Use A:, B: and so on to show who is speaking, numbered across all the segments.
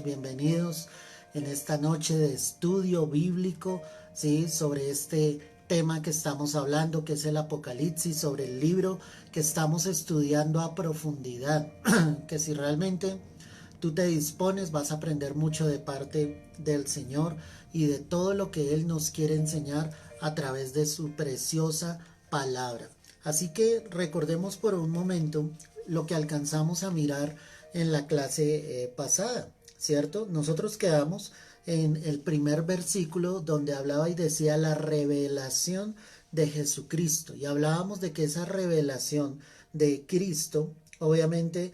A: Bienvenidos en esta noche de estudio bíblico, ¿sí? Sobre este tema que estamos hablando, que es el Apocalipsis, sobre el libro que estamos estudiando a profundidad, que si realmente tú te dispones vas a aprender mucho de parte del Señor y de todo lo que Él nos quiere enseñar a través de su preciosa palabra. Así que recordemos por un momento lo que alcanzamos a mirar en la clase pasada, ¿cierto? Nosotros quedamos en el primer versículo donde hablaba y decía la revelación de Jesucristo, y hablábamos de que esa revelación de Cristo obviamente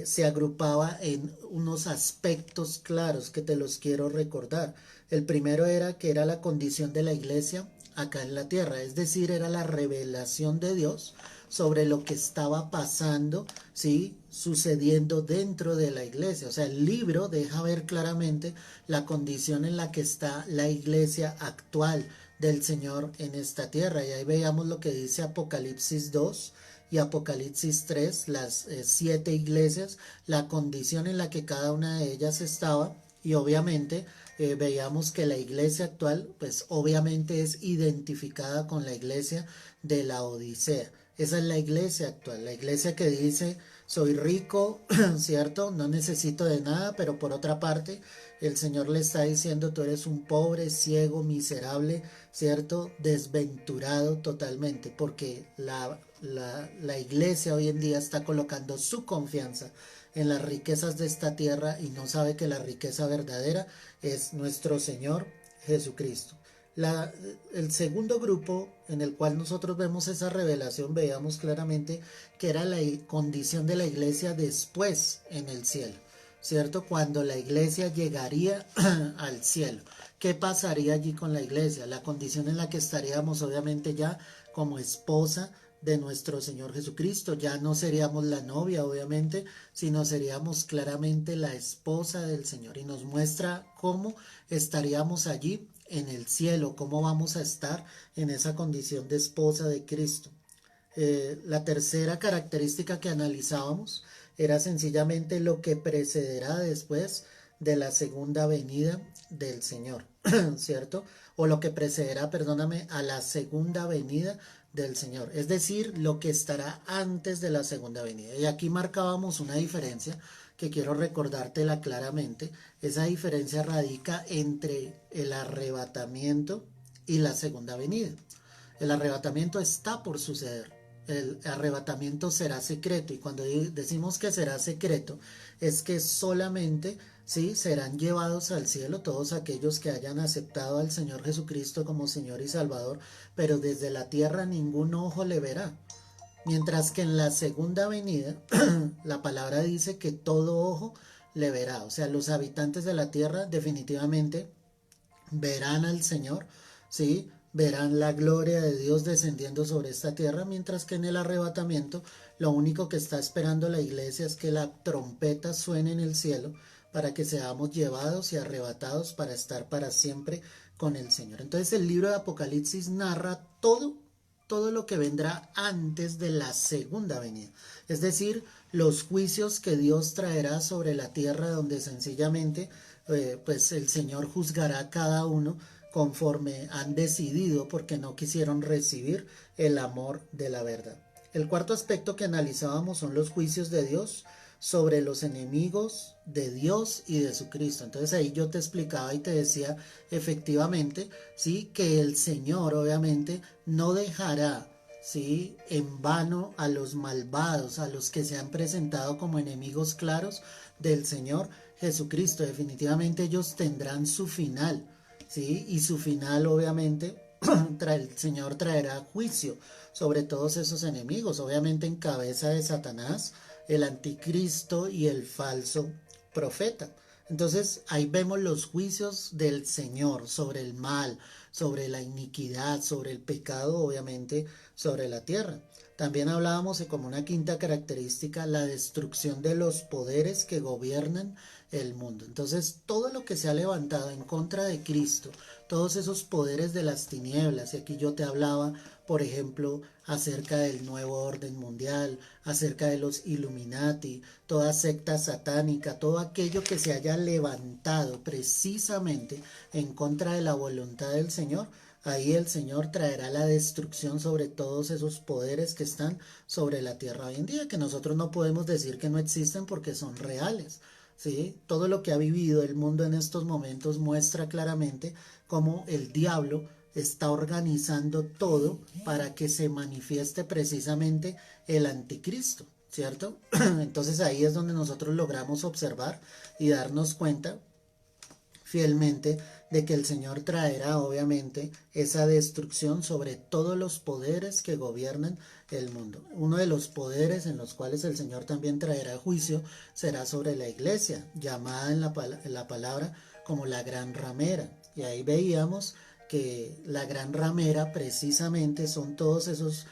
A: se agrupaba en unos aspectos claros que te los quiero recordar. El primero era que era la condición de la iglesia acá en la tierra, es decir, era la revelación de Dios sobre lo que estaba pasando, ¿sí? Sucediendo dentro de la iglesia. O sea, el libro deja ver claramente la condición en la que está la iglesia actual del Señor en esta tierra. Y ahí veíamos lo que dice Apocalipsis 2 y Apocalipsis 3, las 7 iglesias, la condición en la que cada una de ellas estaba, y obviamente veíamos que la iglesia actual pues obviamente es identificada con la iglesia de la Odisea. Esa es la iglesia actual, la iglesia que dice soy rico, ¿cierto? No necesito de nada, pero por otra parte el Señor le está diciendo tú eres un pobre, ciego, miserable, ¿cierto? Desventurado totalmente, porque la iglesia hoy en día está colocando su confianza en las riquezas de esta tierra y no sabe que la riqueza verdadera es nuestro Señor Jesucristo. La, el segundo grupo en el cual nosotros vemos esa revelación, veíamos claramente que era la condición de la iglesia después en el cielo, ¿cierto? Cuando la iglesia llegaría al cielo. ¿Qué pasaría allí con la iglesia? La condición en la que estaríamos obviamente ya como esposa de nuestro Señor Jesucristo. Ya no seríamos la novia, obviamente, sino seríamos claramente la esposa del Señor. Y nos muestra cómo estaríamos allí en el cielo, cómo vamos a estar en esa condición de esposa de Cristo. La tercera característica que analizábamos era sencillamente lo que precederá después de la segunda venida del Señor, ¿cierto? O lo que precederá, perdóname, a la segunda venida del Señor, es decir, lo que estará antes de la segunda venida. Y aquí marcábamos una diferencia que quiero recordártela claramente. Esa diferencia radica entre el arrebatamiento y la segunda venida. El arrebatamiento está por suceder. El arrebatamiento será secreto, y cuando decimos que será secreto es que solamente sí serán llevados al cielo todos aquellos que hayan aceptado al Señor Jesucristo como Señor y Salvador, pero desde la tierra ningún ojo le verá. Mientras que en la segunda venida la palabra dice que todo ojo le verá, o sea, los habitantes de la tierra definitivamente verán al Señor, ¿sí? Verán la gloria de Dios descendiendo sobre esta tierra, mientras que en el arrebatamiento lo único que está esperando la iglesia es que la trompeta suene en el cielo para que seamos llevados y arrebatados para estar para siempre con el Señor. Entonces el libro de Apocalipsis narra todo lo que vendrá antes de la segunda venida, es decir, los juicios que Dios traerá sobre la tierra, donde sencillamente pues el Señor juzgará a cada uno conforme han decidido, porque no quisieron recibir el amor de la verdad. El cuarto aspecto que analizábamos son los juicios de Dios sobre los enemigos de Dios y de su Cristo. Entonces ahí yo te explicaba y te decía efectivamente, sí, que el Señor obviamente no dejará, sí, en vano a los malvados, a los que se han presentado como enemigos claros del Señor Jesucristo. Definitivamente ellos tendrán su final, sí, y su final obviamente el Señor traerá juicio sobre todos esos enemigos, obviamente en cabeza de Satanás, el anticristo y el falso profeta. Entonces ahí vemos los juicios del Señor sobre el mal, sobre la iniquidad, sobre el pecado, obviamente sobre la tierra. También hablábamos de como una quinta característica la destrucción de los poderes que gobiernan el mundo. Entonces, todo lo que se ha levantado en contra de Cristo, todos esos poderes de las tinieblas, y aquí yo te hablaba, por ejemplo, acerca del nuevo orden mundial, acerca de los Illuminati, toda secta satánica, todo aquello que se haya levantado precisamente en contra de la voluntad del Señor, ahí el Señor traerá la destrucción sobre todos esos poderes que están sobre la tierra hoy en día, que nosotros no podemos decir que no existen porque son reales. ¿Sí? Todo lo que ha vivido el mundo en estos momentos muestra claramente cómo el diablo está organizando todo para que se manifieste precisamente el anticristo, ¿cierto? Entonces ahí es donde nosotros logramos observar y darnos cuenta fielmente de que el Señor traerá obviamente esa destrucción sobre todos los poderes que gobiernan el mundo. Uno de los poderes en los cuales el Señor también traerá juicio será sobre la iglesia, llamada en la palabra como la gran ramera. Y ahí veíamos que la gran ramera precisamente son todos esos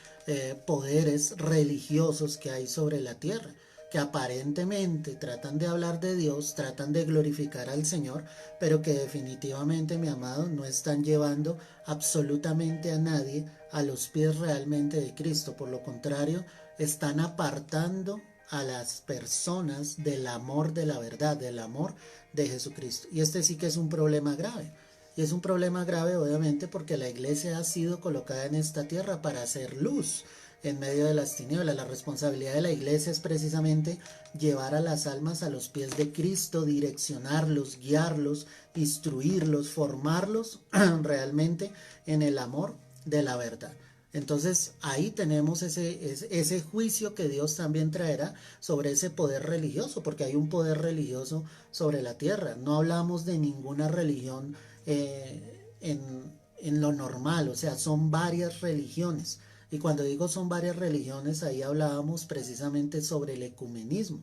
A: poderes religiosos que hay sobre la tierra, que aparentemente tratan de hablar de Dios, tratan de glorificar al Señor, pero que definitivamente, mi amado, no están llevando absolutamente a nadie a los pies realmente de Cristo. Por lo contrario, están apartando a las personas del amor de la verdad, del amor de Jesucristo. Y este sí que es un problema grave. Y es un problema grave obviamente porque la iglesia ha sido colocada en esta tierra para hacer luz en medio de las tinieblas. La responsabilidad de la iglesia es precisamente llevar a las almas a los pies de Cristo, direccionarlos, guiarlos, instruirlos, formarlos realmente en el amor de la verdad. Entonces ahí tenemos ese juicio que Dios también traerá sobre ese poder religioso, porque hay un poder religioso sobre la tierra. No hablamos de ninguna religión en lo normal, o sea, son varias religiones. Y cuando digo son varias religiones, ahí hablábamos precisamente sobre el ecumenismo,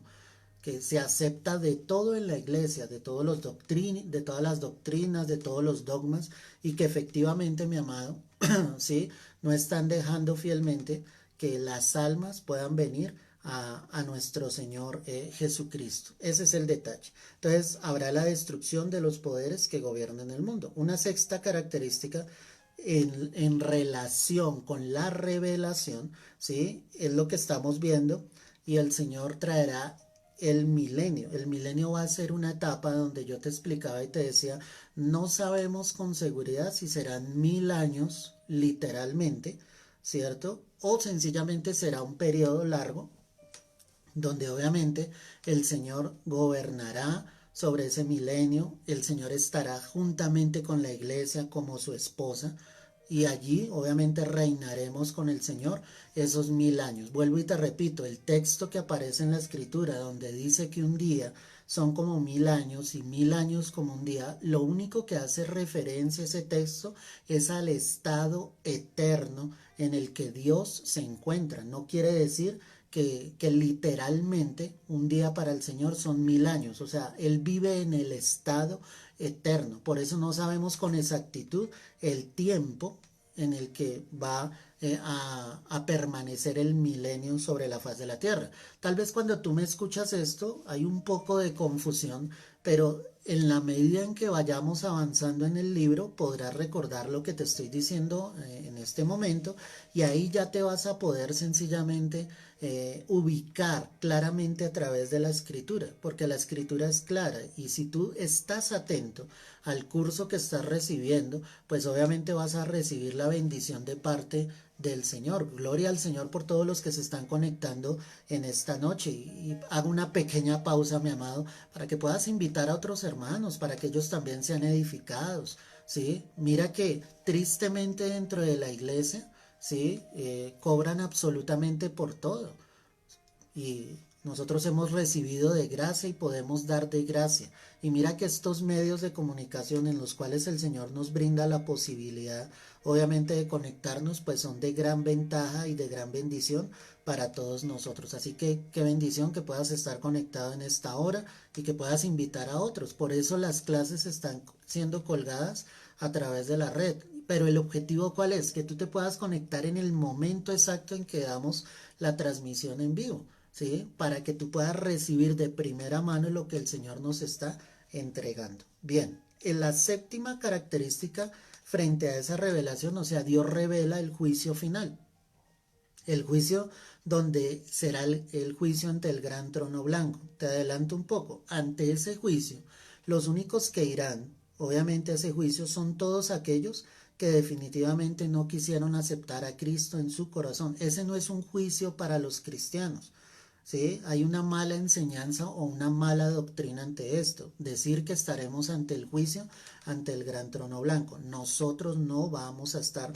A: que se acepta de todo en la iglesia, de todas las doctrinas, de todos los dogmas, y que efectivamente, mi amado, ¿sí? No están dejando fielmente que las almas puedan venir a nuestro Señor Jesucristo. Ese es el detalle. Entonces, habrá la destrucción de los poderes que gobiernan el mundo. Una sexta característica en relación con la revelación, ¿sí? Es lo que estamos viendo, y el Señor traerá el milenio. El milenio va a ser una etapa donde yo te explicaba y te decía, no sabemos con seguridad si serán 1000 años literalmente, ¿cierto? O sencillamente será un periodo largo donde obviamente el Señor gobernará sobre ese milenio, el Señor estará juntamente con la iglesia como su esposa, y allí obviamente reinaremos con el Señor esos 1000 años. Vuelvo y te repito, el texto que aparece en la escritura donde dice que un día son como 1000 años y 1000 años como un día, lo único que hace referencia a ese texto es al estado eterno en el que Dios se encuentra. No quiere decir que literalmente un día para el Señor son 1000 años, o sea, Él vive en el estado eterno. Por eso no sabemos con exactitud el tiempo en el que va a permanecer el milenio sobre la faz de la tierra. Tal vez cuando tú me escuchas esto hay un poco de confusión, pero en la medida en que vayamos avanzando en el libro podrás recordar lo que te estoy diciendo en este momento, y ahí ya te vas a poder sencillamente ubicar claramente a través de la escritura, porque la escritura es clara, y si tú estás atento al curso que estás recibiendo, pues obviamente vas a recibir la bendición de parte del Señor. Gloria al Señor por todos los que se están conectando en esta noche, y hago una pequeña pausa, mi amado, para que puedas invitar a otros hermanos, para que ellos también sean edificados, ¿sí? Mira que tristemente dentro de la iglesia, ¿sí? Cobran absolutamente por todo, y nosotros hemos recibido de gracia y podemos dar de gracia. Y mira que estos medios de comunicación en los cuales el Señor nos brinda la posibilidad, obviamente, de conectarnos, pues son de gran ventaja y de gran bendición para todos nosotros. Así que qué bendición que puedas estar conectado en esta hora y que puedas invitar a otros. Por eso las clases están siendo colgadas a través de la red. Pero el objetivo, ¿cuál es? Que tú te puedas conectar en el momento exacto en que damos la transmisión en vivo. ¿sí? Para que tú puedas recibir de primera mano lo que el Señor nos está entregando. Bien, en la séptima característica frente a esa revelación, o sea, Dios revela el juicio final. El juicio donde será el juicio ante el gran trono blanco. Te adelanto un poco. Ante ese juicio, los únicos que irán, obviamente, a ese juicio son todos aquellos que definitivamente no quisieron aceptar a Cristo en su corazón. Ese no es un juicio para los cristianos. ¿Sí? Hay una mala enseñanza o una mala doctrina ante esto. Decir que estaremos ante el juicio, ante el gran trono blanco. Nosotros no vamos a estar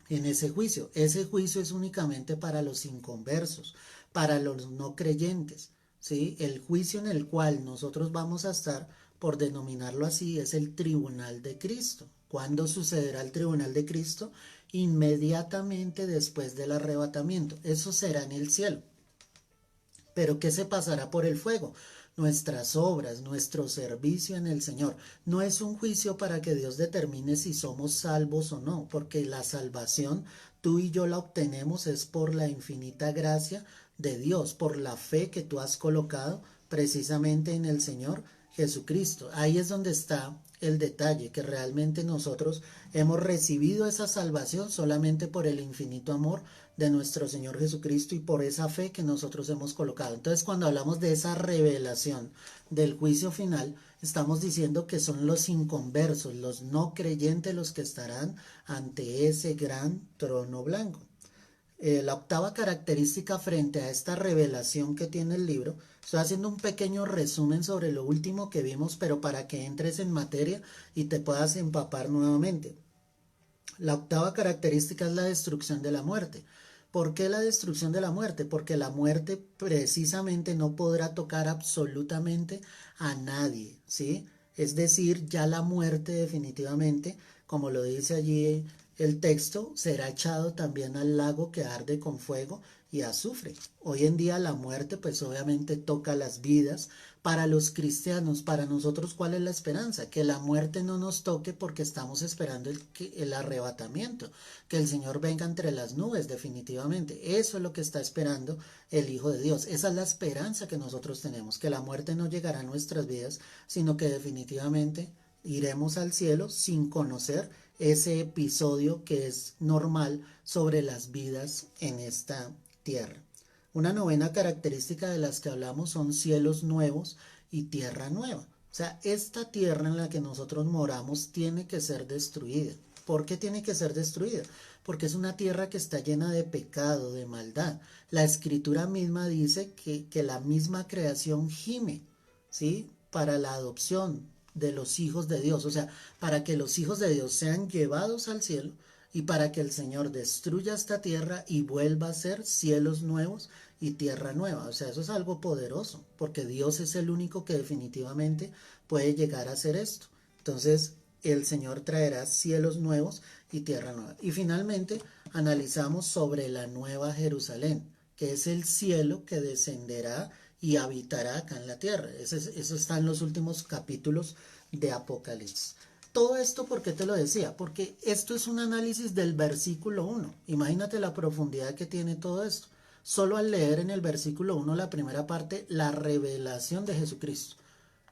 A: en ese juicio. Ese juicio es únicamente para los inconversos, para los no creyentes, ¿sí? El juicio en el cual nosotros vamos a estar, por denominarlo así, es el tribunal de Cristo. ¿Cuándo sucederá el tribunal de Cristo? Inmediatamente después del arrebatamiento. Eso será en el cielo. Pero ¿qué se pasará por el fuego? Nuestras obras, nuestro servicio en el Señor. No es un juicio para que Dios determine si somos salvos o no, porque la salvación tú y yo la obtenemos es por la infinita gracia de Dios, por la fe que tú has colocado precisamente en el Señor Jesucristo. Ahí es donde está el detalle, que realmente nosotros hemos recibido esa salvación solamente por el infinito amor de nuestro Señor Jesucristo y por esa fe que nosotros hemos colocado. Entonces, cuando hablamos de esa revelación del juicio final, estamos diciendo que son los inconversos, los no creyentes, los que estarán ante ese gran trono blanco. La octava característica frente a esta revelación que tiene el libro, estoy haciendo un pequeño resumen sobre lo último que vimos, pero para que entres en materia y te puedas empapar nuevamente. La octava característica es la destrucción de la muerte. ¿Por qué la destrucción de la muerte? Porque la muerte precisamente no podrá tocar absolutamente a nadie, ¿sí? Es decir, ya la muerte definitivamente, como lo dice allí el texto, será echado también al lago que arde con fuego y azufre. Hoy en día la muerte pues obviamente toca las vidas. Para los cristianos, para nosotros, ¿cuál es la esperanza? Que la muerte no nos toque porque estamos esperando el arrebatamiento, que el Señor venga entre las nubes definitivamente. Eso es lo que está esperando el Hijo de Dios. Esa es la esperanza que nosotros tenemos, que la muerte no llegará a nuestras vidas, sino que definitivamente iremos al cielo sin conocer ese episodio que es normal sobre las vidas en esta tierra. Una novena característica de las que hablamos son cielos nuevos y tierra nueva. O sea, esta tierra en la que nosotros moramos tiene que ser destruida. ¿Por qué tiene que ser destruida? Porque es una tierra que está llena de pecado, de maldad. La escritura misma dice que la misma creación gime, ¿sí? Para la adopción de los hijos de Dios. O sea, para que los hijos de Dios sean llevados al cielo y para que el Señor destruya esta tierra y vuelva a ser cielos nuevos y tierra nueva. O sea, eso es algo poderoso, porque Dios es el único que definitivamente puede llegar a hacer esto. Entonces, el Señor traerá cielos nuevos y tierra nueva. Y finalmente, analizamos sobre la nueva Jerusalén, que es el cielo que descenderá y habitará acá en la tierra. Eso está en los últimos capítulos de Apocalipsis. Todo esto, ¿por qué te lo decía? Porque esto es un análisis del versículo 1. Imagínate la profundidad que tiene todo esto. Solo al leer en el versículo 1 la primera parte, la revelación de Jesucristo.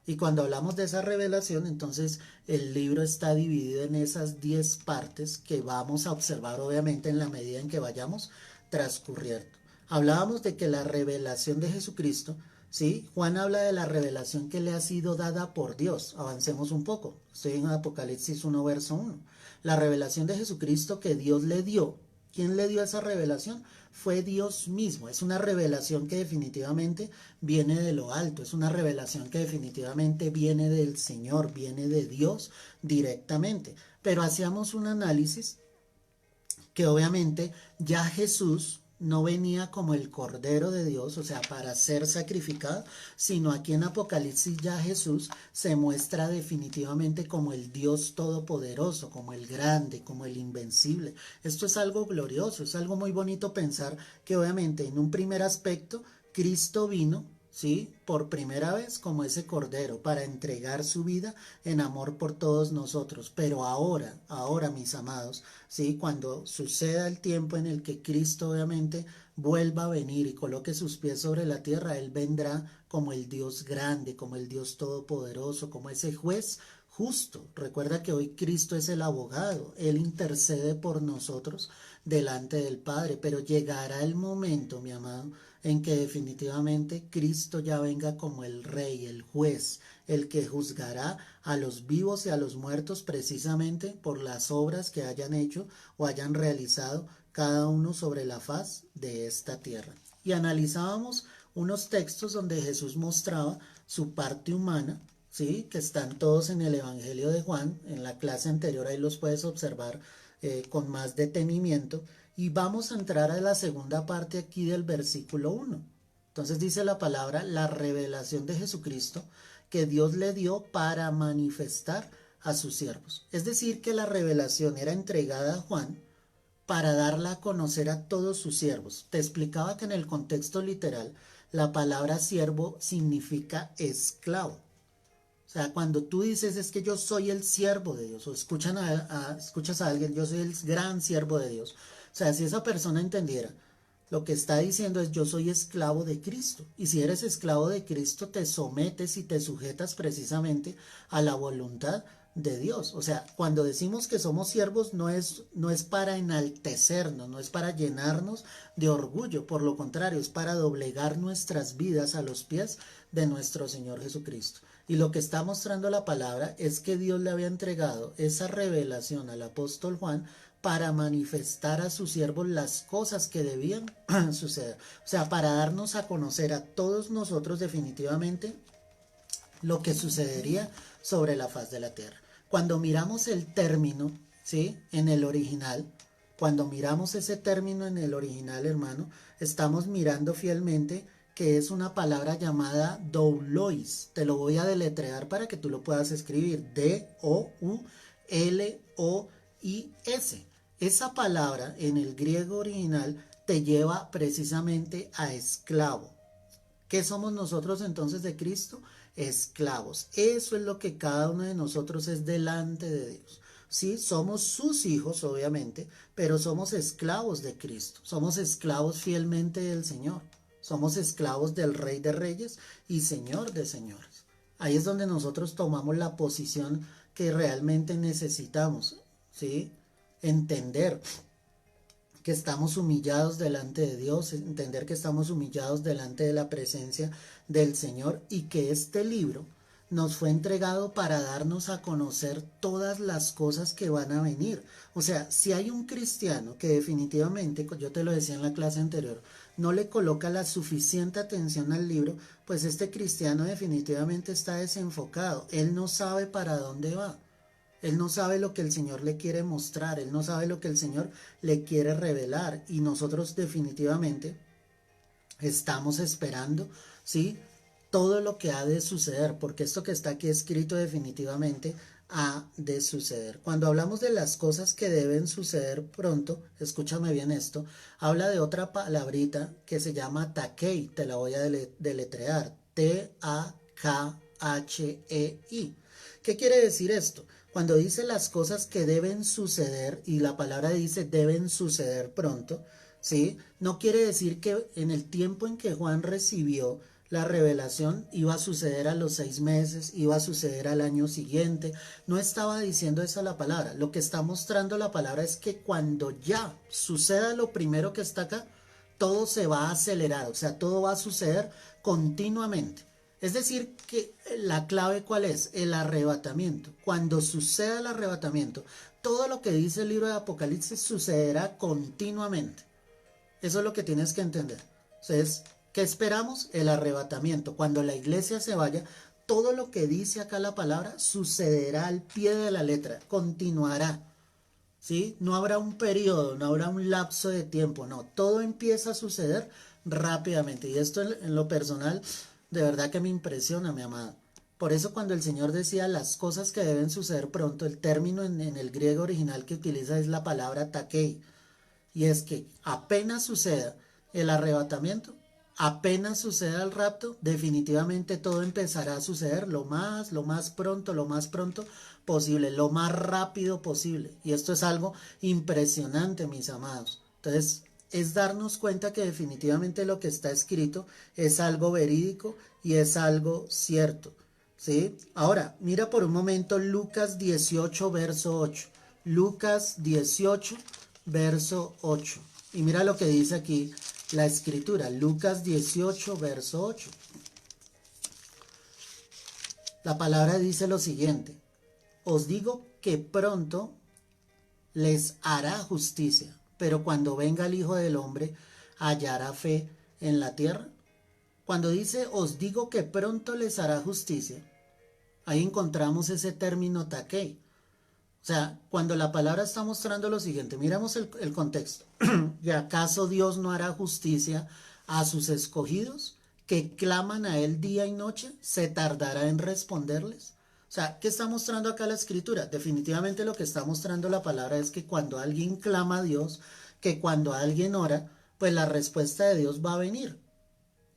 A: Y cuando hablamos de esa revelación, entonces el libro está dividido en esas 10 partes que vamos a observar obviamente en la medida en que vayamos transcurriendo. Hablábamos de que la revelación de Jesucristo, ¿sí? Juan habla de la revelación que le ha sido dada por Dios. Avancemos un poco. Estoy en Apocalipsis 1, verso 1. La revelación de Jesucristo que Dios le dio. ¿Quién le dio esa revelación? Fue Dios mismo. Es una revelación que definitivamente viene de lo alto. Es una revelación que definitivamente viene del Señor, viene de Dios directamente. Pero hacíamos un análisis que obviamente ya Jesús no venía como el Cordero de Dios, o sea, para ser sacrificado, sino aquí en Apocalipsis ya Jesús se muestra definitivamente como el Dios todopoderoso, como el grande, como el invencible. Esto es algo glorioso, es algo muy bonito pensar que obviamente en un primer aspecto Cristo vino, ¿sí? Por primera vez como ese cordero para entregar su vida en amor por todos nosotros. Pero ahora mis amados, ¿sí? Cuando suceda el tiempo en el que Cristo obviamente vuelva a venir y coloque sus pies sobre la tierra, Él vendrá como el Dios grande, como el Dios todopoderoso, como ese juez justo. Recuerda que hoy Cristo es el abogado, Él intercede por nosotros delante del Padre, pero llegará el momento, mi amado, en que definitivamente Cristo ya venga como el Rey, el juez, el que juzgará a los vivos y a los muertos precisamente por las obras que hayan hecho o hayan realizado cada uno sobre la faz de esta tierra. Y analizábamos unos textos donde Jesús mostraba su parte humana, ¿sí? Que están todos en el Evangelio de Juan, en la clase anterior ahí los puedes observar con más detenimiento. Y vamos a entrar a la segunda parte aquí del versículo 1. Entonces dice la palabra, la revelación de Jesucristo que Dios le dio para manifestar a sus siervos. Es decir, que la revelación era entregada a Juan para darla a conocer a todos sus siervos. Te explicaba que en el contexto literal la palabra siervo significa esclavo. O sea, cuando tú dices es que yo soy el siervo de Dios, o escuchas a alguien, yo soy el gran siervo de Dios. O sea, si esa persona entendiera, lo que está diciendo es yo soy esclavo de Cristo. Y si eres esclavo de Cristo, te sometes y te sujetas precisamente a la voluntad de Dios. O sea, cuando decimos que somos siervos no es para enaltecernos, no es para llenarnos de orgullo, por lo contrario, es para doblegar nuestras vidas a los pies de nuestro Señor Jesucristo. Y lo que está mostrando la palabra es que Dios le había entregado esa revelación al apóstol Juan para manifestar a sus siervos las cosas que debían suceder. O sea, para darnos a conocer a todos nosotros definitivamente lo que sucedería sobre la faz de la tierra. Cuando miramos el término, ¿sí? En el original, cuando miramos ese término en el original, hermano, estamos mirando fielmente que es una palabra llamada doulois. Te lo voy a deletrear para que tú lo puedas escribir. D-O-U-L-O-I-S. Esa palabra en el griego original te lleva precisamente a esclavo. ¿Qué somos nosotros entonces de Cristo? Esclavos. Eso es lo que cada uno de nosotros es delante de Dios. Sí, somos sus hijos, obviamente, pero somos esclavos de Cristo. Somos esclavos fielmente del Señor. Somos esclavos del Rey de Reyes y Señor de Señores. Ahí es donde nosotros tomamos la posición que realmente necesitamos, ¿sí? Entender que estamos humillados delante de Dios, entender que estamos humillados delante de la presencia del Señor y que este libro nos fue entregado para darnos a conocer todas las cosas que van a venir. O sea, si hay un cristiano que definitivamente, yo te lo decía en la clase anterior, no le coloca la suficiente atención al libro, pues este cristiano definitivamente está desenfocado. Él no sabe para dónde va. Él no sabe lo que el Señor le quiere mostrar, él no sabe lo que el Señor le quiere revelar y nosotros definitivamente estamos esperando, ¿sí? Todo lo que ha de suceder, porque esto que está aquí escrito definitivamente ha de suceder. Cuando hablamos de las cosas que deben suceder pronto, escúchame bien esto, habla de otra palabrita que se llama takei, te la voy a deletrear, T-A-K-H-E-I. ¿Qué quiere decir esto? Cuando dice las cosas que deben suceder, y la palabra dice deben suceder pronto, ¿sí? No quiere decir que en el tiempo en que Juan recibió la revelación iba a suceder a los 6 meses, iba a suceder al año siguiente. No estaba diciendo eso la palabra. Lo que está mostrando la palabra es que cuando ya suceda lo primero que está acá, todo se va a acelerar, o sea, todo va a suceder continuamente. Es decir, que la clave ¿cuál es? El arrebatamiento. Cuando suceda el arrebatamiento, todo lo que dice el libro de Apocalipsis sucederá continuamente. Eso es lo que tienes que entender. Entonces, ¿qué esperamos? El arrebatamiento. Cuando la iglesia se vaya, todo lo que dice acá la palabra sucederá al pie de la letra, continuará. ¿Sí? No habrá un periodo, no habrá un lapso de tiempo, no. Todo empieza a suceder rápidamente. Y esto en lo personal, de verdad que me impresiona, mi amada. Por eso cuando el Señor decía las cosas que deben suceder pronto, el término en el griego original que utiliza es la palabra takei. Y es que apenas suceda el arrebatamiento, apenas suceda el rapto, definitivamente todo empezará a suceder lo más pronto posible, lo más rápido posible. Y esto es algo impresionante, mis amados. Entonces, es darnos cuenta que definitivamente lo que está escrito es algo verídico y es algo cierto, ¿sí? Ahora, mira por un momento Lucas 18, verso 8. Lucas 18, verso 8. Y mira lo que dice aquí la escritura. Lucas 18, verso 8. La palabra dice lo siguiente. Os digo que pronto les hará justicia, pero cuando venga el Hijo del Hombre, ¿hallará fe en la tierra? Cuando dice, os digo que pronto les hará justicia, ahí encontramos ese término taquei. O sea, cuando la palabra está mostrando lo siguiente, miramos el contexto. ¿Y acaso Dios no hará justicia a sus escogidos que claman a Él día y noche? ¿Se tardará en responderles? O sea, ¿qué está mostrando acá la escritura? Definitivamente lo que está mostrando la palabra es que cuando alguien clama a Dios, que cuando alguien ora, pues la respuesta de Dios va a venir.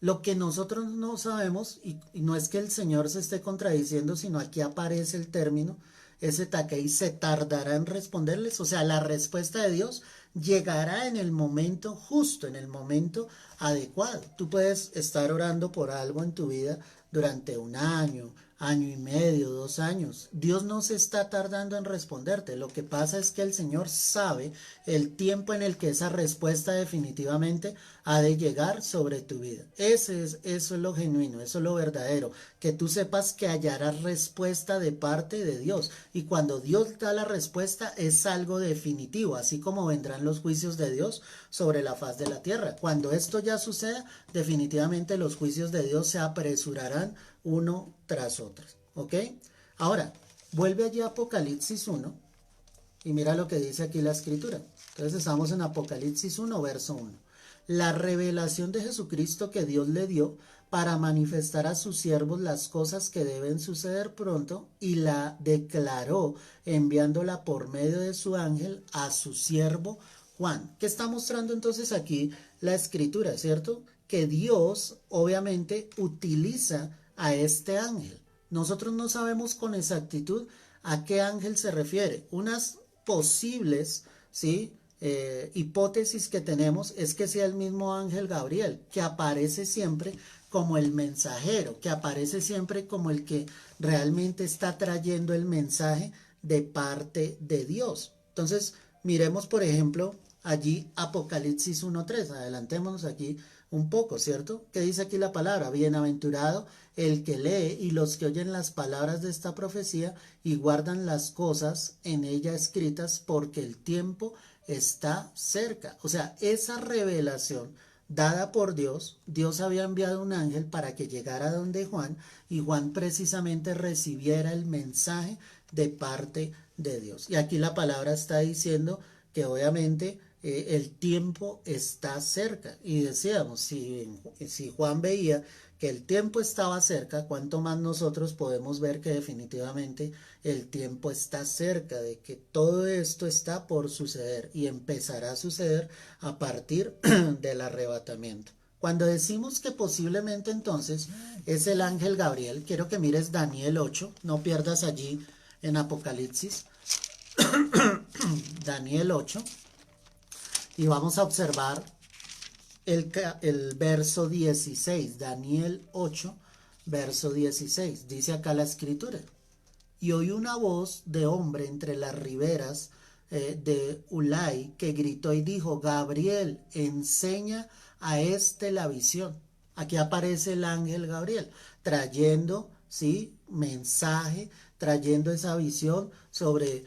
A: Lo que nosotros no sabemos, y no es que el Señor se esté contradiciendo, sino aquí aparece el término, ese taquei se tardará en responderles, o sea, la respuesta de Dios llegará en el momento justo, en el momento adecuado. Tú puedes estar orando por algo en tu vida durante un año, año y medio, 2 años. Dios no se está tardando en responderte. Lo que pasa es que el Señor sabe el tiempo en el que esa respuesta definitivamente ha de llegar sobre tu vida. Eso es lo genuino, eso es lo verdadero. Que tú sepas que hallarás respuesta de parte de Dios. Y cuando Dios da la respuesta es algo definitivo, así como vendrán los juicios de Dios sobre la faz de la tierra. Cuando esto ya suceda, definitivamente los juicios de Dios se apresurarán uno tras otro. ¿Ok? Ahora, vuelve allí a Apocalipsis 1 y mira lo que dice aquí la escritura. Entonces estamos en Apocalipsis 1, verso 1. La revelación de Jesucristo que Dios le dio para manifestar a sus siervos las cosas que deben suceder pronto, y la declaró enviándola por medio de su ángel a su siervo Juan. ¿Qué está mostrando entonces aquí la escritura, cierto? Que Dios obviamente utiliza a este ángel. Nosotros no sabemos con exactitud a qué ángel se refiere. Unas posibles, ¿sí?, hipótesis que tenemos es que sea el mismo ángel Gabriel, que aparece siempre como el mensajero, que aparece siempre como el que realmente está trayendo el mensaje de parte de Dios. Entonces, miremos por ejemplo allí Apocalipsis 1:3, adelantémonos aquí un poco, ¿cierto? ¿Qué dice aquí la palabra? Bienaventurado el que lee y los que oyen las palabras de esta profecía y guardan las cosas en ella escritas, porque el tiempo está cerca. O sea, esa revelación dada por Dios, Dios había enviado un ángel para que llegara donde Juan, y Juan precisamente recibiera el mensaje de parte de Dios. Y aquí la palabra está diciendo que obviamente el tiempo está cerca. Y decíamos, si Juan veía que el tiempo estaba cerca, cuánto más nosotros podemos ver que definitivamente el tiempo está cerca, de que todo esto está por suceder y empezará a suceder a partir del arrebatamiento. Cuando decimos que posiblemente entonces es el ángel Gabriel, quiero que mires Daniel 8, no pierdas allí en Apocalipsis, Daniel 8, y vamos a observar el verso 16, Daniel 8, verso 16. Dice acá la escritura: y oí una voz de hombre entre las riberas de Ulai, que gritó y dijo: Gabriel, enseña a este la visión. Aquí aparece el ángel Gabriel trayendo, ¿sí?, mensaje, trayendo esa visión sobre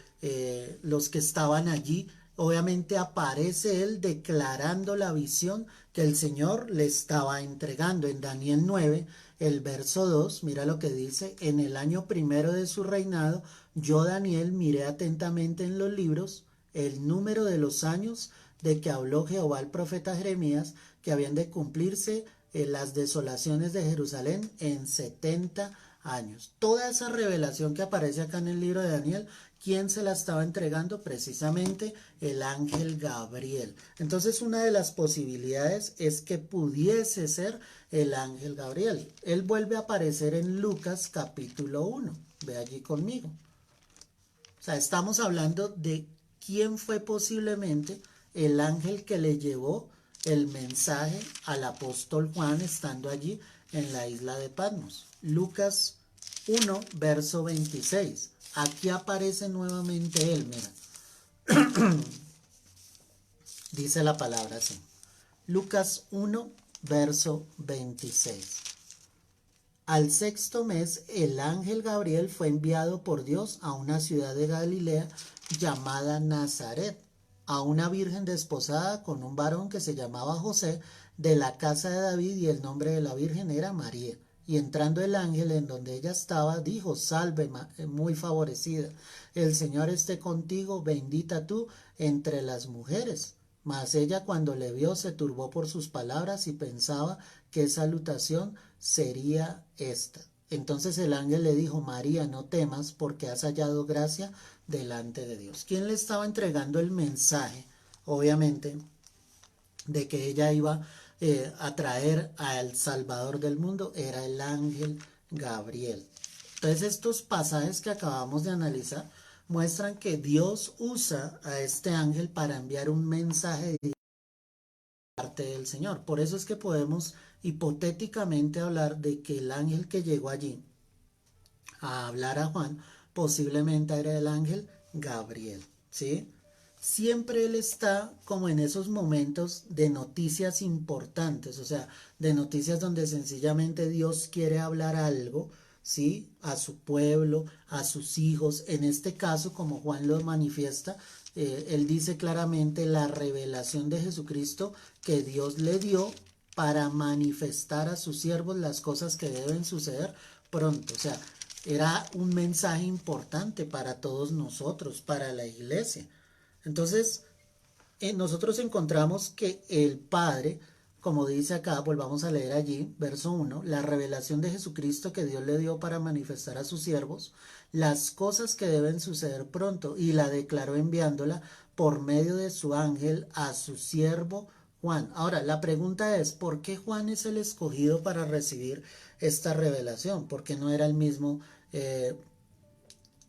A: los que estaban allí. Obviamente aparece él declarando la visión que el Señor le estaba entregando. En Daniel 9, el verso 2, mira lo que dice: en el año primero de su reinado, yo, Daniel, miré atentamente en los libros el número de los años de que habló Jehová al profeta Jeremías, que habían de cumplirse las desolaciones de Jerusalén en 70 años. Toda esa revelación que aparece acá en el libro de Daniel, ¿quién se la estaba entregando? Precisamente el ángel Gabriel. Entonces, una de las posibilidades es que pudiese ser el ángel Gabriel. Él vuelve a aparecer en Lucas capítulo 1. Ve allí conmigo. O sea, estamos hablando de quién fue posiblemente el ángel que le llevó el mensaje al apóstol Juan estando allí en la isla de Patmos. Lucas 1, verso 26. Aquí aparece nuevamente él, mira. Dice la palabra así. Lucas 1, verso 26. Al sexto mes, el ángel Gabriel fue enviado por Dios a una ciudad de Galilea llamada Nazaret, a una virgen desposada con un varón que se llamaba José, de la casa de David, y el nombre de la virgen era María. Y entrando el ángel en donde ella estaba, dijo: Salve, muy favorecida, el Señor esté contigo, bendita tú entre las mujeres. Mas ella, cuando le vio, se turbó por sus palabras y pensaba qué salutación sería esta. Entonces el ángel le dijo: María, no temas, porque has hallado gracia delante de Dios. ¿Quién le estaba entregando el mensaje? Obviamente, de que ella iba a traer al Salvador del mundo, era el ángel Gabriel. Entonces estos pasajes que acabamos de analizar muestran que Dios usa a este ángel para enviar un mensaje de parte del Señor. Por eso es que podemos hipotéticamente hablar de que el ángel que llegó allí a hablar a Juan posiblemente era el ángel Gabriel, ¿sí? Siempre él está como en esos momentos de noticias importantes, o sea, de noticias donde sencillamente Dios quiere hablar algo, ¿sí? A su pueblo, a sus hijos. En este caso, como Juan lo manifiesta, él dice claramente la revelación de Jesucristo que Dios le dio para manifestar a sus siervos las cosas que deben suceder pronto. O sea, era un mensaje importante para todos nosotros, para la iglesia. Entonces, nosotros encontramos que el Padre, como dice acá, volvamos a leer allí, verso 1, la revelación de Jesucristo que Dios le dio para manifestar a sus siervos las cosas que deben suceder pronto, y la declaró enviándola por medio de su ángel a su siervo Juan. Ahora, la pregunta es, ¿por qué Juan es el escogido para recibir esta revelación? ¿Por qué no era el mismo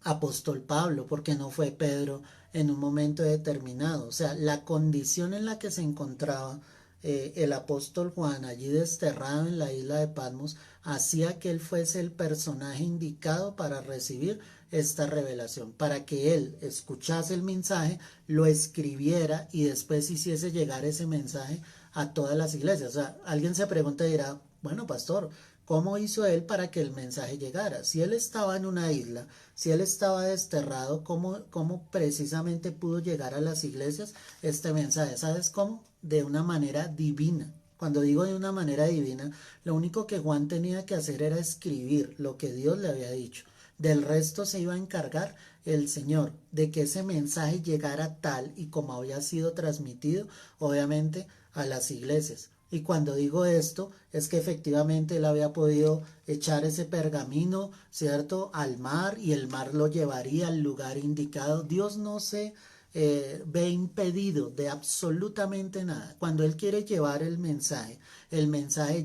A: apóstol Pablo? ¿Porque no fue Pedro en un momento determinado? O sea, la condición en la que se encontraba el apóstol Juan allí desterrado en la isla de Patmos hacía que él fuese el personaje indicado para recibir esta revelación, para que él escuchase el mensaje, lo escribiera y después hiciese llegar ese mensaje a todas las iglesias. O sea, alguien se pregunta y dirá: bueno, pastor, ¿cómo hizo él para que el mensaje llegara? Si él estaba en una isla, si él estaba desterrado, ¿cómo precisamente pudo llegar a las iglesias este mensaje? ¿Sabes cómo? De una manera divina. Cuando digo de una manera divina, lo único que Juan tenía que hacer era escribir lo que Dios le había dicho. Del resto se iba a encargar el Señor, de que ese mensaje llegara tal y como había sido transmitido, obviamente, a las iglesias. Y cuando digo esto, es que efectivamente él había podido echar ese pergamino, ¿cierto?, al mar, y el mar lo llevaría al lugar indicado. Dios no se ve impedido de absolutamente nada. Cuando él quiere llevar el mensaje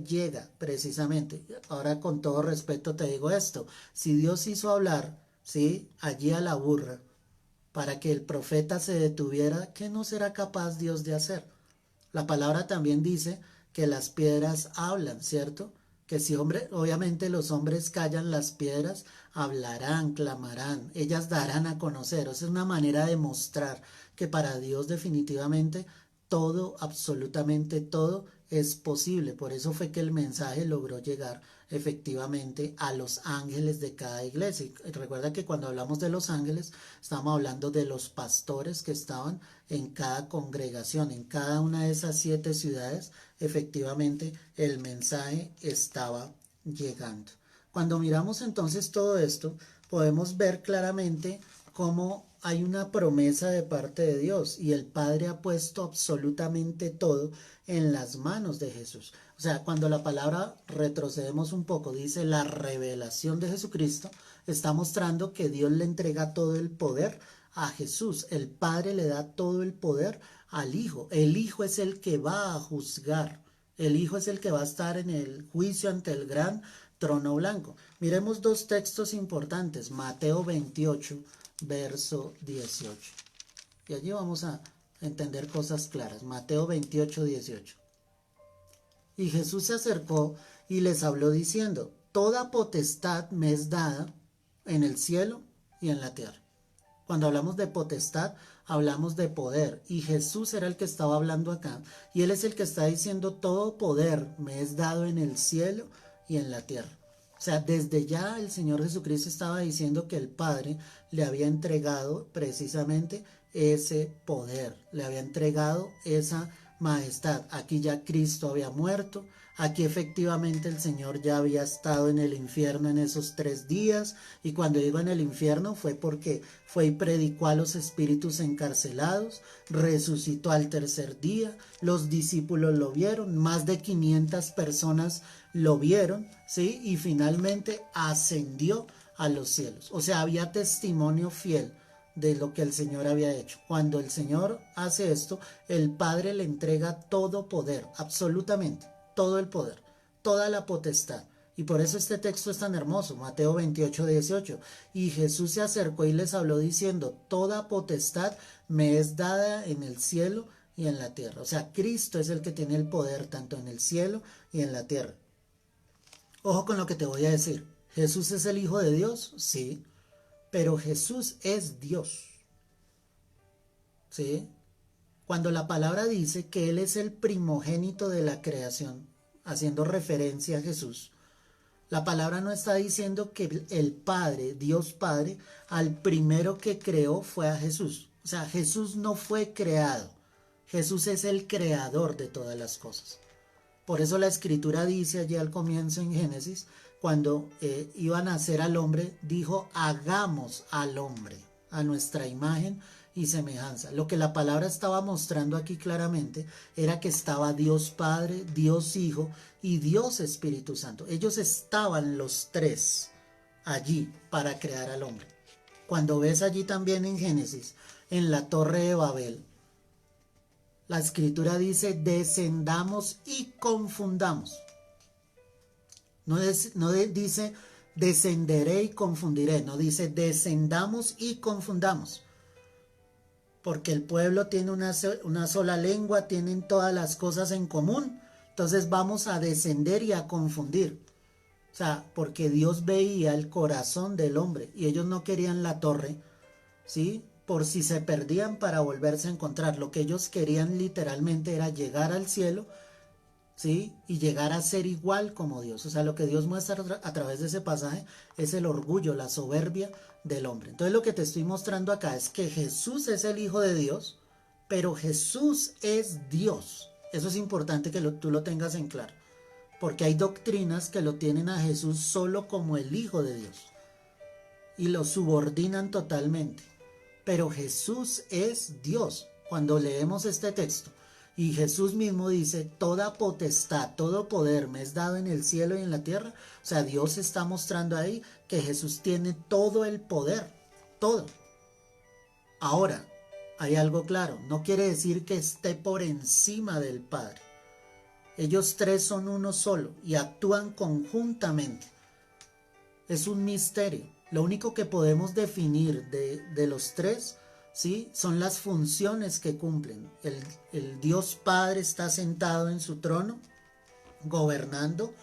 A: llega precisamente. Ahora, con todo respeto te digo esto: si Dios hizo hablar, ¿sí?, allí a la burra, para que el profeta se detuviera, ¿qué no será capaz Dios de hacer? La palabra también dice que las piedras hablan, ¿cierto? Que si obviamente los hombres callan, las piedras hablarán, clamarán, ellas darán a conocer. O sea, es una manera de mostrar que para Dios definitivamente todo, absolutamente todo es posible. Por eso fue que el mensaje logró llegar efectivamente a los ángeles de cada iglesia. Y recuerda que cuando hablamos de los ángeles, estamos hablando de los pastores que estaban en cada congregación, en cada una de esas 7 ciudades. Efectivamente el mensaje estaba llegando. Cuando miramos entonces todo esto, podemos ver claramente cómo hay una promesa de parte de Dios, y el Padre ha puesto absolutamente todo en las manos de Jesús. O sea, cuando la palabra, retrocedemos un poco, dice la revelación de Jesucristo, está mostrando que Dios le entrega todo el poder a Jesús. El Padre le da todo el poder al Hijo. El Hijo es el que va a juzgar. El Hijo es el que va a estar en el juicio ante el gran trono blanco. Miremos 2 textos importantes. Mateo 28, verso 18. Y allí vamos a entender cosas claras. Mateo 28, 18. Y Jesús se acercó y les habló diciendo: toda potestad me es dada en el cielo y en la tierra. Cuando hablamos de potestad, hablamos de poder. Y Jesús era el que estaba hablando acá. Y Él es el que está diciendo: todo poder me es dado en el cielo y en la tierra. O sea, desde ya el Señor Jesucristo estaba diciendo que el Padre le había entregado precisamente ese poder. Le había entregado esa majestad. Aquí ya Cristo había muerto. Aquí efectivamente el Señor ya había estado en el infierno en esos 3 días, y cuando digo en el infierno fue porque fue y predicó a los espíritus encarcelados, resucitó al 3er día, los discípulos lo vieron, más de 500 personas lo vieron, ¿sí? Y finalmente ascendió a los cielos. O sea, había testimonio fiel de lo que el Señor había hecho. Cuando el Señor hace esto, el Padre le entrega todo poder, absolutamente todo el poder, toda la potestad. Y por eso este texto es tan hermoso, Mateo 28, 18. Y Jesús se acercó y les habló diciendo: toda potestad me es dada en el cielo y en la tierra. O sea, Cristo es el que tiene el poder tanto en el cielo y en la tierra. Ojo con lo que te voy a decir. ¿Jesús es el Hijo de Dios? Sí, pero Jesús es Dios. ¿Sí? Cuando la palabra dice que Él es el primogénito de la creación, haciendo referencia a Jesús, la palabra no está diciendo que el Padre, Dios Padre, al primero que creó fue a Jesús. O sea, Jesús no fue creado. Jesús es el creador de todas las cosas. Por eso la Escritura dice allí al comienzo en Génesis, cuando iban a hacer al hombre, dijo: hagamos al hombre a nuestra imagen y semejanza. Lo que la palabra estaba mostrando aquí claramente era que estaba Dios Padre, Dios Hijo y Dios Espíritu Santo. Ellos estaban los tres allí para crear al hombre. Cuando ves allí también en Génesis, en la Torre de Babel, la Escritura dice: descendamos y confundamos. No dice descenderé y confundiré. No, dice descendamos y confundamos. Porque el pueblo tiene una sola lengua, tienen todas las cosas en común. Entonces vamos a descender y a confundir. O sea, porque Dios veía el corazón del hombre y ellos no querían la torre, ¿sí? Por si se perdían para volverse a encontrar. Lo que ellos querían literalmente era llegar al cielo, ¿sí? Y llegar a ser igual como Dios. O sea, lo que Dios muestra a través de ese pasaje es el orgullo, la soberbia del hombre. Entonces lo que te estoy mostrando acá es que Jesús es el Hijo de Dios, pero Jesús es Dios. Eso es importante que tú lo tengas en claro, porque hay doctrinas que lo tienen a Jesús solo como el Hijo de Dios y lo subordinan totalmente. Pero Jesús es Dios. Cuando leemos este texto y Jesús mismo dice: toda potestad, todo poder me es dado en el cielo y en la tierra. O sea, Dios está mostrando ahí que Jesús tiene todo el poder, todo. Ahora, hay algo claro, no quiere decir que esté por encima del Padre. Ellos tres son uno solo y actúan conjuntamente. Es un misterio. Lo único que podemos definir de los tres, ¿sí?, son las funciones que cumplen. El Dios Padre está sentado en su trono, gobernando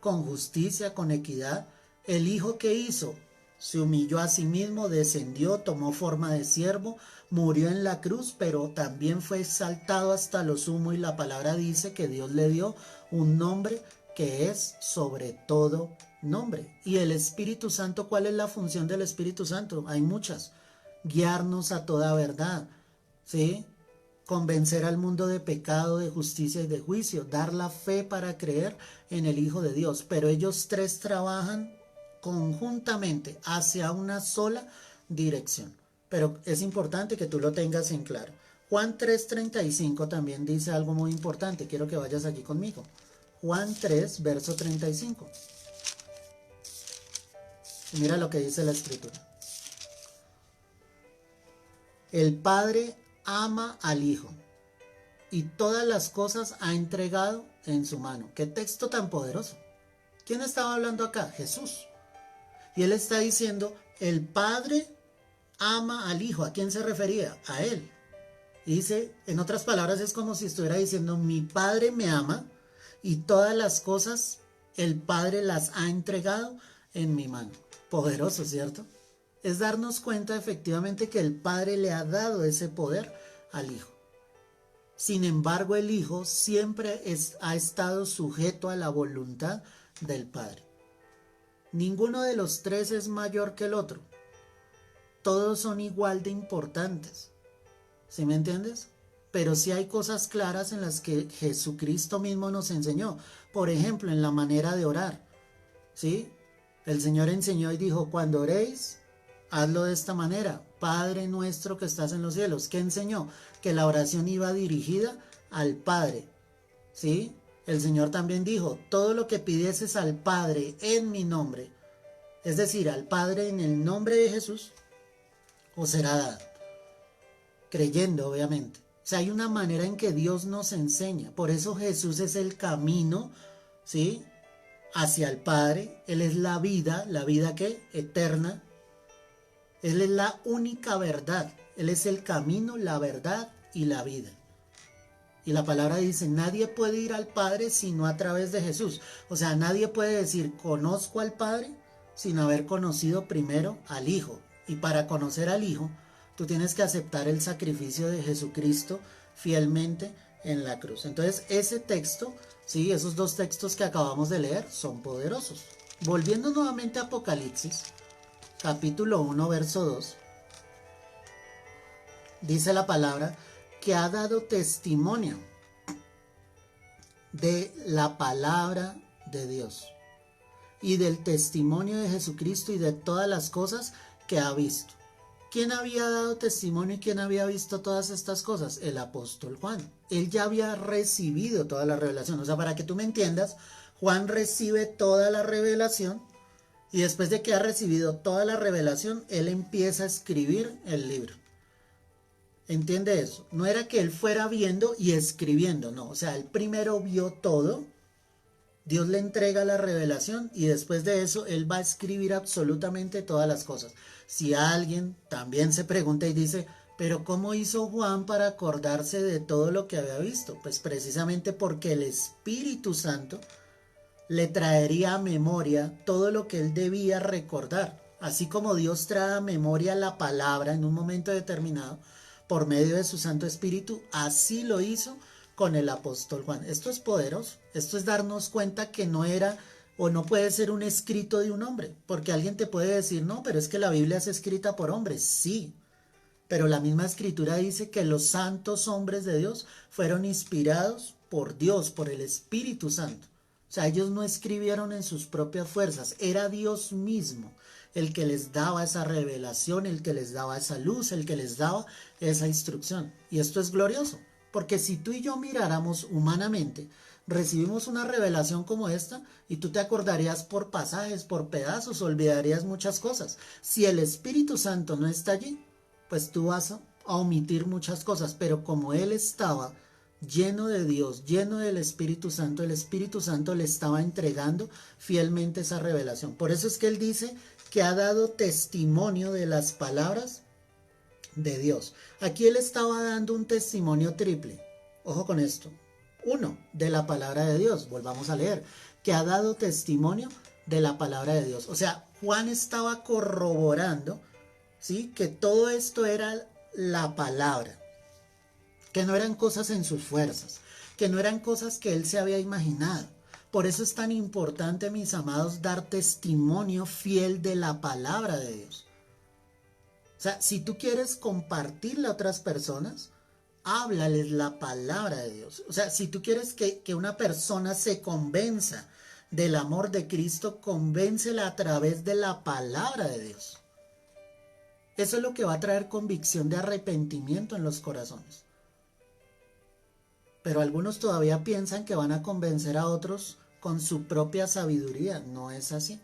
A: con justicia, con equidad. El Hijo, ¿qué hizo? Se humilló a sí mismo, descendió, tomó forma de siervo, murió en la cruz, pero también fue exaltado hasta lo sumo, y la palabra dice que Dios le dio un nombre que es sobre todo nombre. Y el Espíritu Santo, ¿cuál es la función del Espíritu Santo? Hay muchas: guiarnos a toda verdad, ¿sí?, convencer al mundo de pecado, de justicia y de juicio, dar la fe para creer en el Hijo de Dios. Pero ellos tres trabajan conjuntamente hacia una sola dirección. Pero es importante que tú lo tengas en claro. Juan 3:35 también dice algo muy importante. Quiero que vayas allí conmigo. Juan 3, verso 35. Y mira lo que dice la Escritura. El Padre ama al Hijo y todas las cosas ha entregado en su mano. ¡Qué texto tan poderoso! ¿Quién estaba hablando acá? Jesús. Y él está diciendo: el Padre ama al Hijo. ¿A quién se refería? A él. Y dice, en otras palabras, es como si estuviera diciendo, mi Padre me ama y todas las cosas el Padre las ha entregado en mi mano. Poderoso, ¿cierto? Es darnos cuenta efectivamente que el Padre le ha dado ese poder al Hijo. Sin embargo, el Hijo siempre ha estado sujeto a la voluntad del Padre. Ninguno de los tres es mayor que el otro. Todos son igual de importantes. ¿Sí me entiendes? Pero sí hay cosas claras en las que Jesucristo mismo nos enseñó. Por ejemplo, en la manera de orar. ¿Sí? El Señor enseñó y dijo, cuando oréis, hazlo de esta manera. Padre nuestro que estás en los cielos. ¿Qué enseñó? Que la oración iba dirigida al Padre. ¿Sí? El Señor también dijo, todo lo que pidieses al Padre en mi nombre, es decir, al Padre en el nombre de Jesús, os será dado. Creyendo, obviamente. O sea, hay una manera en que Dios nos enseña. Por eso Jesús es el camino, ¿sí? Hacia el Padre. Él es la vida ¿qué? Eterna. Él es la única verdad. Él es el camino, la verdad y la vida. Y la palabra dice, nadie puede ir al Padre sino a través de Jesús. O sea, nadie puede decir, conozco al Padre, sin haber conocido primero al Hijo. Y para conocer al Hijo, tú tienes que aceptar el sacrificio de Jesucristo fielmente en la cruz. Entonces, ese texto, sí, esos dos textos que acabamos de leer son poderosos. Volviendo nuevamente a Apocalipsis, capítulo 1, verso 2, dice la palabra que ha dado testimonio de la palabra de Dios y del testimonio de Jesucristo y de todas las cosas que ha visto. ¿Quién había dado testimonio y quién había visto todas estas cosas? El apóstol Juan. Él ya había recibido toda la revelación. O sea, para que tú me entiendas, Juan recibe toda la revelación y después de que ha recibido toda la revelación, él empieza a escribir el libro. ¿Entiende eso? No era que él fuera viendo y escribiendo, no. O sea, él primero vio todo, Dios le entrega la revelación y después de eso él va a escribir absolutamente todas las cosas. Si alguien también se pregunta y dice, pero ¿cómo hizo Juan para acordarse de todo lo que había visto? Pues precisamente porque el Espíritu Santo le traería a memoria todo lo que él debía recordar. Así como Dios trae a memoria la palabra en un momento determinado, por medio de su Santo Espíritu, así lo hizo con el apóstol Juan. Esto es poderoso, esto es darnos cuenta que no era o no puede ser un escrito de un hombre, porque alguien te puede decir, no, pero es que la Biblia es escrita por hombres, sí, pero la misma escritura dice que los santos hombres de Dios fueron inspirados por Dios, por el Espíritu Santo. O sea, ellos no escribieron en sus propias fuerzas, era Dios mismo el que les daba esa revelación, el que les daba esa luz, el que les daba esa instrucción. Y esto es glorioso, porque si tú y yo miráramos humanamente, recibimos una revelación como esta y tú te acordarías por pasajes, por pedazos, olvidarías muchas cosas. Si el Espíritu Santo no está allí, pues tú vas a omitir muchas cosas, pero como él estaba lleno de Dios, lleno del Espíritu Santo, el Espíritu Santo le estaba entregando fielmente esa revelación. Por eso es que él dice que ha dado testimonio de las palabras de Dios. Aquí él estaba dando un testimonio triple. Ojo con esto. Uno, de la palabra de Dios. Volvamos a leer. Que ha dado testimonio de la palabra de Dios. O sea, Juan estaba corroborando, ¿sí?, que todo esto era la palabra. Que no eran cosas en sus fuerzas. Que no eran cosas que él se había imaginado. Por eso es tan importante, mis amados, dar testimonio fiel de la palabra de Dios. O sea, si tú quieres compartirle a otras personas, háblales la palabra de Dios. O sea, si tú quieres que una persona se convenza del amor de Cristo, convéncela a través de la palabra de Dios. Eso es lo que va a traer convicción de arrepentimiento en los corazones. Pero algunos todavía piensan que van a convencer a otros con su propia sabiduría. No es así.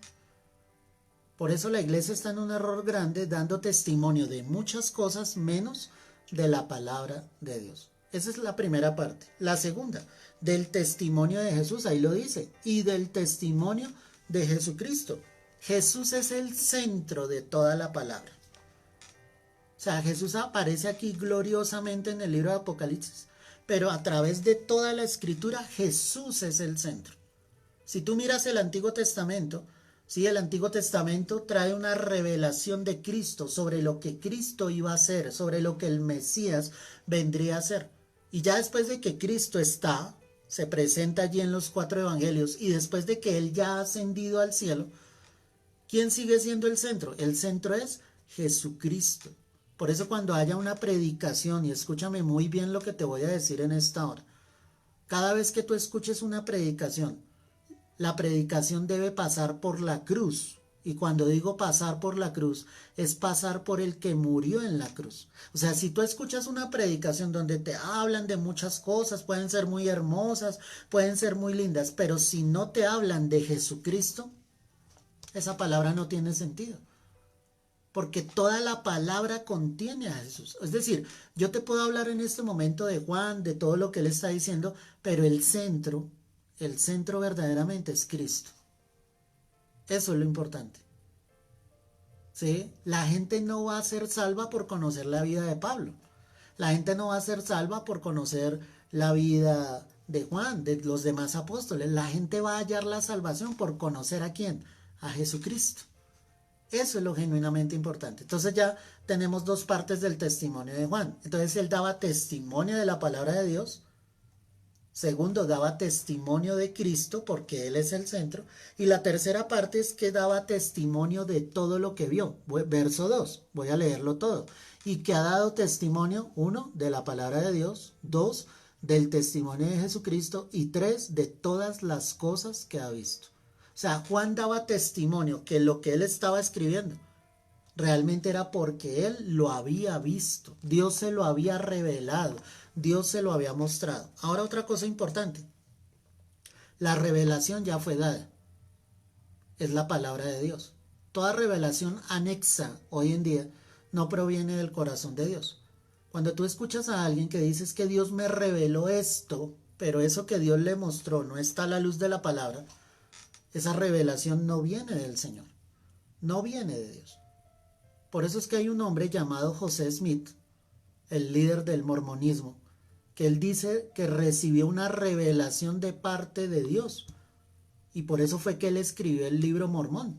A: Por eso la iglesia está en un error grande, dando testimonio de muchas cosas menos de la palabra de Dios. Esa es la primera parte. La segunda, del testimonio de Jesús, ahí lo dice, y del testimonio de Jesucristo. Jesús es el centro de toda la palabra. O sea, Jesús aparece aquí gloriosamente en el libro de Apocalipsis, pero a través de toda la escritura Jesús es el centro. Si tú miras el Antiguo Testamento, sí, el Antiguo Testamento trae una revelación de Cristo sobre lo que Cristo iba a hacer, sobre lo que el Mesías vendría a hacer. Y ya después de que Cristo se presenta allí en los 4 evangelios, y después de que Él ya ha ascendido al cielo, ¿quién sigue siendo el centro? El centro es Jesucristo. Por eso cuando haya una predicación, y escúchame muy bien lo que te voy a decir en esta hora, cada vez que tú escuches una predicación, la predicación debe pasar por la cruz. Y cuando digo pasar por la cruz, es pasar por el que murió en la cruz. O sea, si tú escuchas una predicación donde te hablan de muchas cosas, pueden ser muy hermosas, pueden ser muy lindas, pero si no te hablan de Jesucristo, esa palabra no tiene sentido. Porque toda la palabra contiene a Jesús. Es decir, yo te puedo hablar en este momento de Juan, de todo lo que él está diciendo, pero el centro verdaderamente es Cristo. Eso es lo importante. ¿Sí? La gente no va a ser salva por conocer la vida de Pablo. La gente no va a ser salva por conocer la vida de Juan, de los demás apóstoles. La gente va a hallar la salvación por conocer a quién, a Jesucristo. Eso es lo genuinamente importante. Entonces ya tenemos dos partes del testimonio de Juan. Entonces él daba testimonio de la palabra de Dios. Segundo, daba testimonio de Cristo porque Él es el centro. Y la tercera parte es que daba testimonio de todo lo que vio. Verso 2, voy a leerlo todo. Y que ha dado testimonio, 1, de la palabra de Dios, 2, del testimonio de Jesucristo y 3, de todas las cosas que ha visto. O sea, Juan daba testimonio que lo que él estaba escribiendo realmente era porque él lo había visto. Dios se lo había revelado. Dios se lo había mostrado. Ahora otra cosa importante. La revelación ya fue dada. Es la palabra de Dios. Toda revelación anexa hoy en día no proviene del corazón de Dios. Cuando tú escuchas a alguien que dices que Dios me reveló esto, pero eso que Dios le mostró no está a la luz de la palabra, esa revelación no viene del Señor. No viene de Dios. Por eso es que hay un hombre llamado José Smith, el líder del mormonismo, que él dice que recibió una revelación de parte de Dios. Y por eso fue que él escribió el libro Mormón.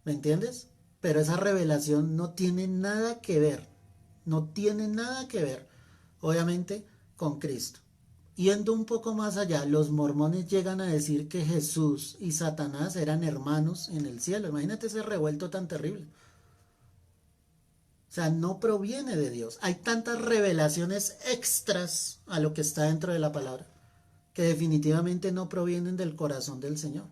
A: ¿Me entiendes? Pero esa revelación no tiene nada que ver, obviamente, con Cristo. Yendo un poco más allá, los mormones llegan a decir que Jesús y Satanás eran hermanos en el cielo. Imagínate ese revuelto tan terrible. O sea, no proviene de Dios. Hay tantas revelaciones extras a lo que está dentro de la palabra que definitivamente no provienen del corazón del Señor.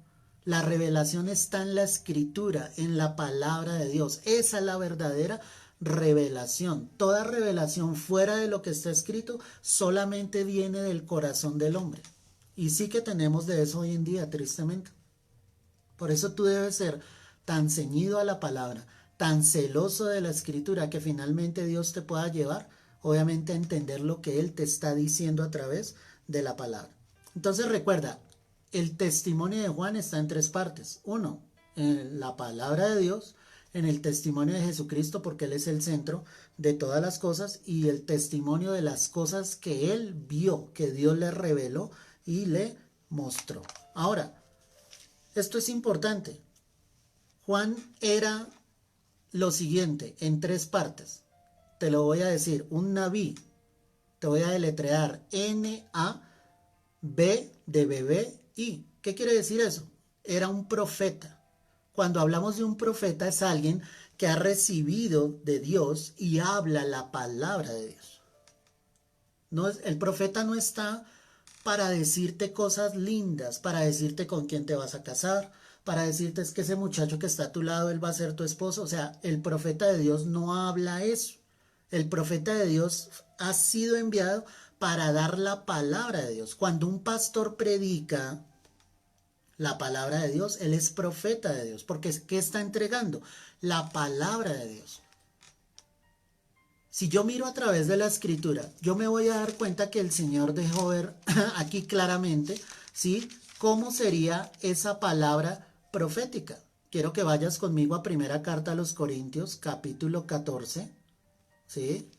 A: La revelación está en la escritura, en la palabra de Dios. Esa es la verdadera revelación. Toda revelación fuera de lo que está escrito solamente viene del corazón del hombre. Y sí que tenemos de eso hoy en día, tristemente. Por eso tú debes ser tan ceñido a la palabra, tan celoso de la escritura, que finalmente Dios te pueda llevar, obviamente, a entender lo que Él te está diciendo a través de la palabra. Entonces recuerda, el testimonio de Juan está en 3 partes. 1, en la palabra de Dios, en el testimonio de Jesucristo, porque Él es el centro de todas las cosas, y el testimonio de las cosas que Él vio, que Dios le reveló y le mostró. Ahora, esto es importante. Juan era lo siguiente, en 3 partes. Te lo voy a decir, un Naví. Te voy a deletrear N-A-B de bebé I. ¿Qué quiere decir eso? Era un profeta. Cuando hablamos de un profeta es alguien que ha recibido de Dios y habla la palabra de Dios. El profeta no está para decirte cosas lindas, para decirte con quién te vas a casar, para decirte es que ese muchacho que está a tu lado, él va a ser tu esposo. O sea, el profeta de Dios no habla eso. El profeta de Dios ha sido enviado para dar la palabra de Dios. Cuando un pastor predica la palabra de Dios, él es profeta de Dios. Porque ¿qué está entregando? La palabra de Dios. Si yo miro a través de la escritura, yo me voy a dar cuenta que el Señor dejó ver aquí claramente, ¿sí?, cómo sería esa palabra profética. quiero que vayas conmigo a primera carta a los Corintios, capítulo 14, ¿sí?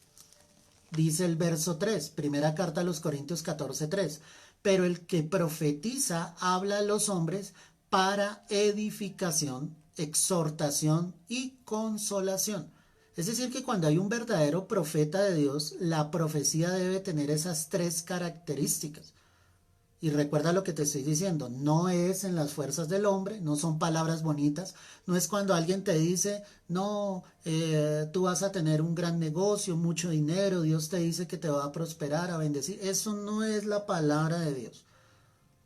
A: Dice el verso 3, primera carta a los Corintios 14:3. Pero el que profetiza habla a los hombres para edificación, exhortación y consolación. Es decir, que cuando hay un verdadero profeta de Dios, la profecía debe tener esas tres características. Y recuerda lo que te estoy diciendo, no es en las fuerzas del hombre, no son palabras bonitas, no es cuando alguien te dice, no, tú vas a tener un gran negocio, mucho dinero, Dios te dice que te va a prosperar, a bendecir. Eso no es la palabra de Dios,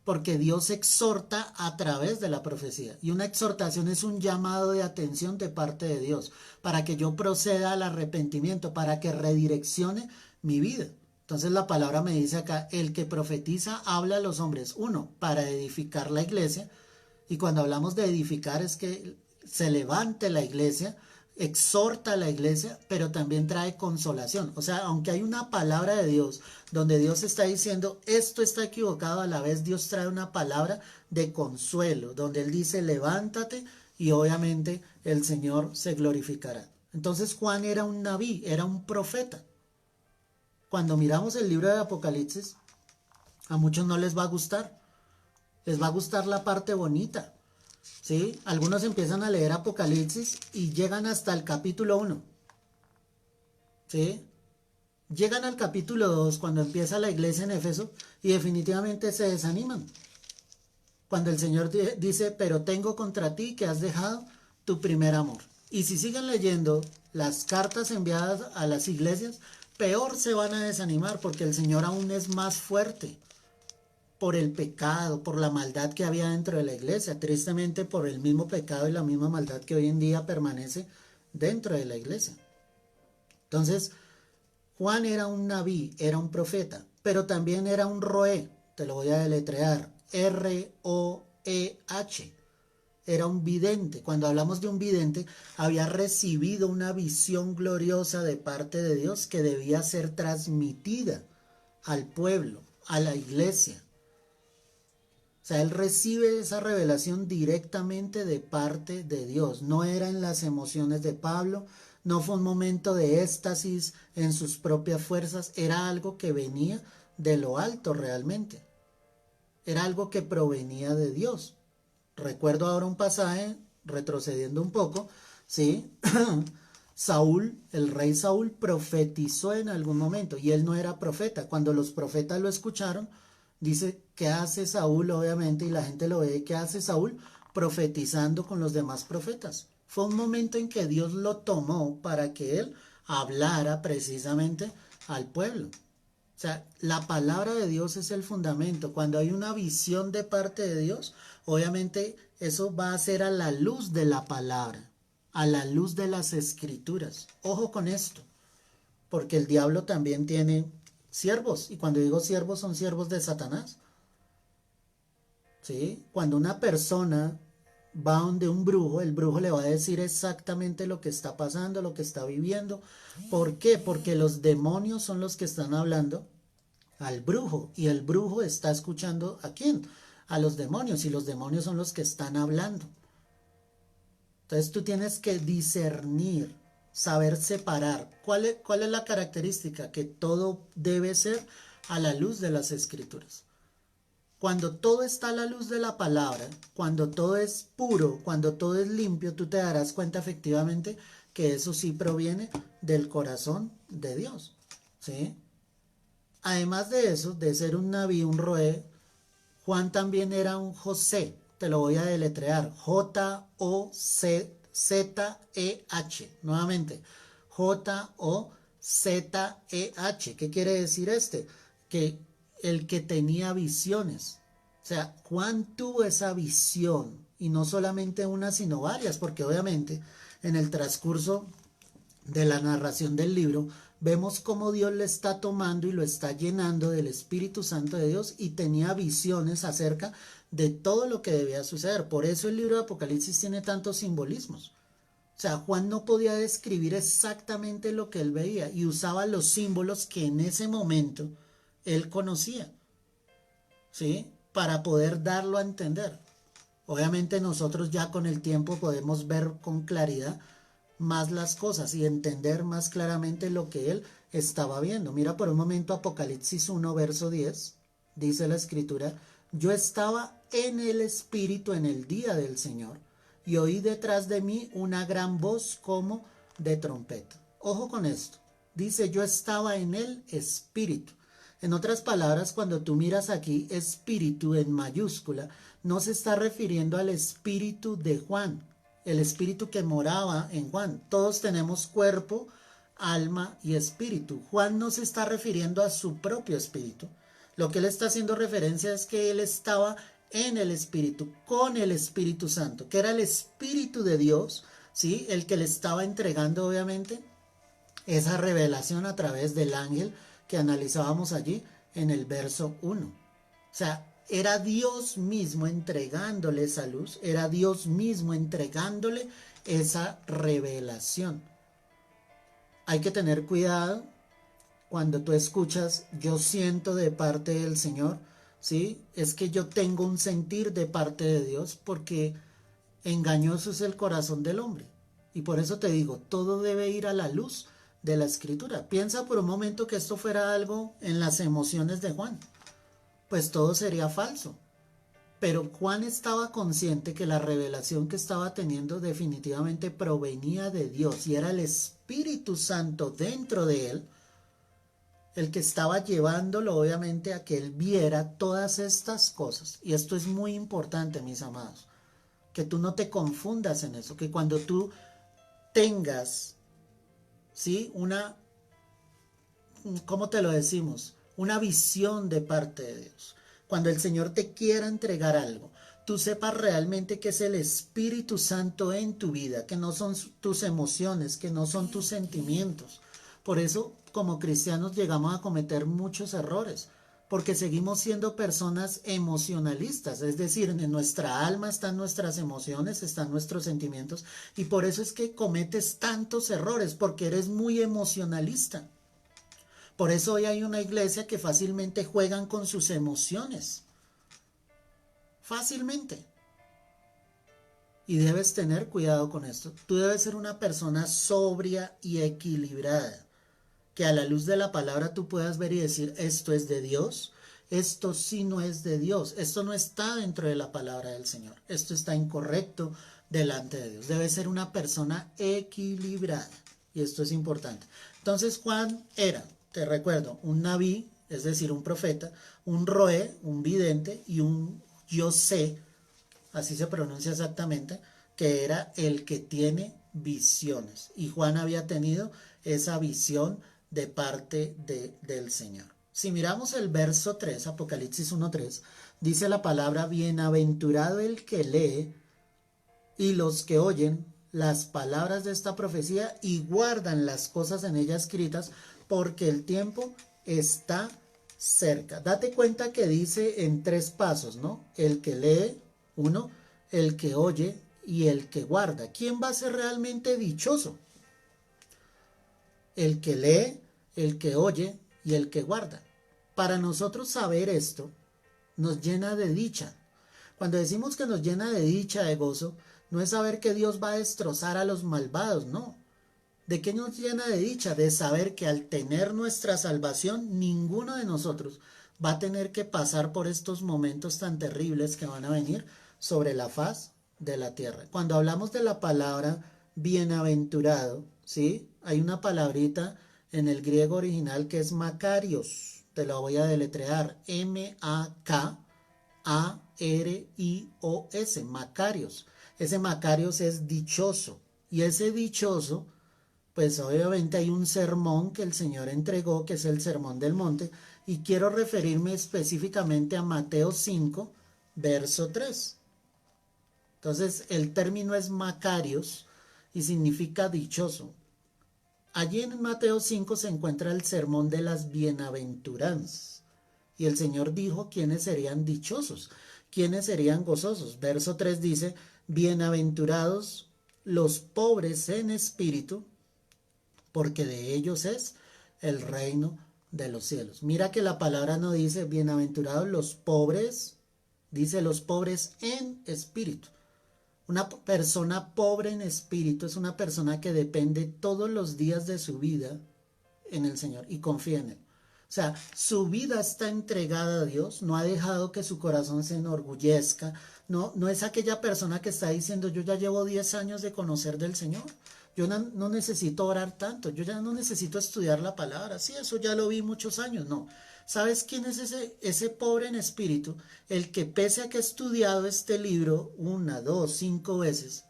A: porque Dios exhorta a través de la profecía. Y una exhortación es un llamado de atención de parte de Dios, para que yo proceda al arrepentimiento, para que redireccione mi vida. Entonces la palabra me dice acá, el que profetiza habla a los hombres, uno, para edificar la iglesia, y cuando hablamos de edificar es que se levante la iglesia, exhorta a la iglesia, pero también trae consolación. O sea, aunque hay una palabra de Dios donde Dios está diciendo esto está equivocado, a la vez Dios trae una palabra de consuelo, donde Él dice levántate y obviamente el Señor se glorificará. Entonces Juan era un nabí, era un profeta. Cuando miramos el libro de Apocalipsis, a muchos no les va a gustar. Les va a gustar la parte bonita, ¿sí? Algunos empiezan a leer Apocalipsis y llegan hasta el capítulo 1, ¿sí? Llegan al capítulo 2 cuando empieza la iglesia en Éfeso y definitivamente se desaniman. Cuando el Señor dice, pero tengo contra ti que has dejado tu primer amor. Y si siguen leyendo las cartas enviadas a las iglesias, peor se van a desanimar porque el Señor aún es más fuerte por el pecado, por la maldad que había dentro de la iglesia, tristemente por el mismo pecado y la misma maldad que hoy en día permanece dentro de la iglesia. Entonces, Juan era un nabí, era un profeta, pero también era un roé, te lo voy a deletrear, R-O-E-H, era un vidente. Cuando hablamos de un vidente, había recibido una visión gloriosa de parte de Dios que debía ser transmitida al pueblo, a la iglesia. O sea, él recibe esa revelación directamente de parte de Dios. No era en las emociones de Pablo, no fue un momento de éxtasis en sus propias fuerzas, era algo que venía de lo alto realmente. Era algo que provenía de Dios. Recuerdo ahora un pasaje, retrocediendo un poco, ¿sí? Saúl, el rey Saúl, profetizó en algún momento y él no era profeta. Cuando los profetas lo escucharon, dice, ¿qué hace Saúl? Obviamente, y la gente lo ve, ¿qué hace Saúl? Profetizando con los demás profetas. Fue un momento en que Dios lo tomó para que él hablara precisamente al pueblo. O sea, la palabra de Dios es el fundamento. Cuando hay una visión de parte de Dios, obviamente eso va a ser a la luz de la palabra, a la luz de las escrituras. Ojo con esto, porque el diablo también tiene siervos, y cuando digo siervos son siervos de Satanás. ¿Sí? Cuando una persona va donde un brujo, el brujo le va a decir exactamente lo que está pasando, lo que está viviendo. ¿Por qué? Porque los demonios son los que están hablando al brujo y el brujo está escuchando ¿a quién? A los demonios, y los demonios son los que están hablando. Entonces tú tienes que discernir, saber separar. ¿Cuál es la característica? Que todo debe ser a la luz de las escrituras. Cuando todo está a la luz de la palabra, cuando todo es puro, cuando todo es limpio, tú te darás cuenta efectivamente que eso sí proviene del corazón de Dios, ¿sí? Además de eso, de ser un naví, un roé, Juan también era un José. Te lo voy a deletrear. J-O-Z-E-H. Nuevamente. J-O-Z-E-H. ¿Qué quiere decir este? Que el que tenía visiones. O sea, Juan tuvo esa visión. Y no solamente una, sino varias. Porque obviamente en el transcurso de la narración del libro, vemos cómo Dios le está tomando y lo está llenando del Espíritu Santo de Dios y tenía visiones acerca de todo lo que debía suceder. Por eso el libro de Apocalipsis tiene tantos simbolismos. O sea, Juan no podía describir exactamente lo que él veía y usaba los símbolos que en ese momento él conocía, ¿sí? Para poder darlo a entender. Obviamente nosotros ya con el tiempo podemos ver con claridad más las cosas y entender más claramente lo que él estaba viendo. Mira por un momento Apocalipsis 1, verso 10, dice la escritura, yo estaba en el Espíritu en el día del Señor y oí detrás de mí una gran voz como de trompeta. Ojo con esto, dice yo estaba en el Espíritu. En otras palabras, cuando tú miras aquí espíritu en mayúscula, no se está refiriendo al espíritu de Juan, el espíritu que moraba en Juan. Todos tenemos cuerpo, alma y espíritu. Juan no se está refiriendo a su propio espíritu. Lo que él está haciendo referencia es que él estaba en el espíritu, con el Espíritu Santo, que era el espíritu de Dios, ¿sí? El que le estaba entregando obviamente esa revelación a través del ángel que analizábamos allí en el verso 1. O sea, era Dios mismo entregándole esa luz, era Dios mismo entregándole esa revelación. Hay que tener cuidado cuando tú escuchas, yo siento de parte del Señor, ¿sí? Es que yo tengo un sentir de parte de Dios, porque engañoso es el corazón del hombre. Y por eso te digo, todo debe ir a la luz de la escritura. Piensa por un momento que esto fuera algo en las emociones de Juan. Pues todo sería falso. Pero Juan estaba consciente que la revelación que estaba teniendo definitivamente provenía de Dios y era el Espíritu Santo dentro de él el que estaba llevándolo obviamente a que él viera todas estas cosas. Y esto es muy importante, mis amados, que tú no te confundas en eso, que cuando tú tengas, ¿sí? ¿Cómo te lo decimos? Una visión de parte de Dios. Cuando el Señor te quiera entregar algo, tú sepas realmente que es el Espíritu Santo en tu vida, que no son tus emociones, que no son tus sentimientos. Por eso, como cristianos, llegamos a cometer muchos errores, porque seguimos siendo personas emocionalistas, es decir, en nuestra alma están nuestras emociones, están nuestros sentimientos, y por eso es que cometes tantos errores, porque eres muy emocionalista. Por eso hoy hay una iglesia que fácilmente juegan con sus emociones. Fácilmente. Y debes tener cuidado con esto. Tú debes ser una persona sobria y equilibrada. Que a la luz de la palabra tú puedas ver y decir, esto es de Dios, esto sí no es de Dios, esto no está dentro de la palabra del Señor, esto está incorrecto delante de Dios. Debe ser una persona equilibrada. Y esto es importante. Entonces Juan era, te recuerdo, un naví, es decir, un profeta, un roé, un vidente y un yo sé, así se pronuncia exactamente, que era el que tiene visiones. Y Juan había tenido esa visión de parte del Señor. Si miramos el verso 3, Apocalipsis 1:3, dice la palabra, bienaventurado el que lee y los que oyen las palabras de esta profecía y guardan las cosas en ella escritas, porque el tiempo está cerca. Date cuenta que dice en 3 pasos, ¿no? El que lee, 1, el que oye y el que guarda. ¿Quién va a ser realmente dichoso? El que lee, el que oye y el que guarda. Para nosotros saber esto nos llena de dicha. Cuando decimos que nos llena de dicha, de gozo, no es saber que Dios va a destrozar a los malvados, no. ¿De qué nos llena de dicha? De saber que al tener nuestra salvación, ninguno de nosotros va a tener que pasar por estos momentos tan terribles que van a venir sobre la faz de la tierra. Cuando hablamos de la palabra bienaventurado, ¿sí? Hay una palabrita en el griego original que es Makarios. Te la voy a deletrear. Makarios. Makarios. Ese Makarios es dichoso. Y ese dichoso, pues obviamente hay un sermón que el Señor entregó, que es el Sermón del Monte, y quiero referirme específicamente a Mateo 5, verso 3. Entonces, el término es Makarios y significa dichoso. Allí en Mateo 5 se encuentra el sermón de las bienaventuranzas. Y el Señor dijo quiénes serían dichosos, quiénes serían gozosos. Verso 3 dice, bienaventurados los pobres en espíritu, porque de ellos es el reino de los cielos. Mira que la palabra no dice bienaventurados los pobres Dice los pobres en espíritu. Una persona pobre en espíritu es una persona que depende todos los días de su vida en el Señor y confía en Él. O sea, su vida está entregada a Dios, no ha dejado que su corazón se enorgullezca, no es aquella persona que está diciendo yo ya llevo 10 años de conocer del Señor, yo no necesito orar tanto, yo ya no necesito estudiar la palabra, sí, eso ya lo vi muchos años, no. ¿Sabes quién es ese pobre en espíritu? El que pese a que ha estudiado este libro 1, 2, 5 veces,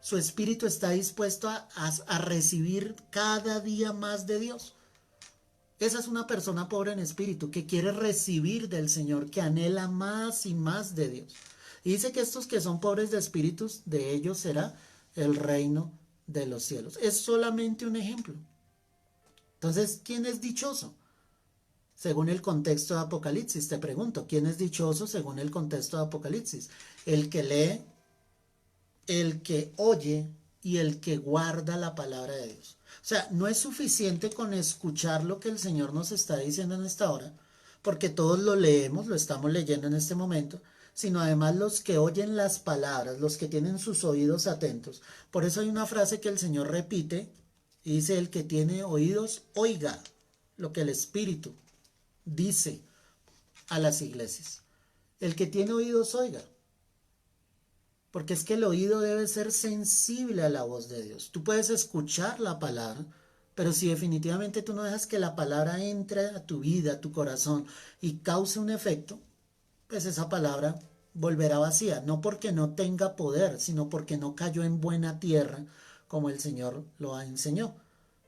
A: su espíritu está dispuesto a recibir cada día más de Dios. Esa es una persona pobre en espíritu que quiere recibir del Señor, que anhela más y más de Dios. Y dice que estos que son pobres de espíritus, de ellos será el reino de los cielos. Es solamente un ejemplo. Entonces, ¿quién es dichoso? Según el contexto de Apocalipsis, te pregunto, ¿quién es dichoso según el contexto de Apocalipsis? El que lee, el que oye y el que guarda la palabra de Dios. O sea, no es suficiente con escuchar lo que el Señor nos está diciendo en esta hora, porque todos lo leemos, lo estamos leyendo en este momento, sino además los que oyen las palabras, los que tienen sus oídos atentos. Por eso hay una frase que el Señor repite y dice, el que tiene oídos, oiga lo que el Espíritu dice a las iglesias. El que tiene oídos, oiga. Porque es que el oído debe ser sensible a la voz de Dios. Tú puedes escuchar la palabra, pero si definitivamente tú no dejas que la palabra entre a tu vida, a tu corazón y cause un efecto, pues esa palabra volverá vacía. No porque no tenga poder, sino porque no cayó en buena tierra, como el Señor lo enseñó,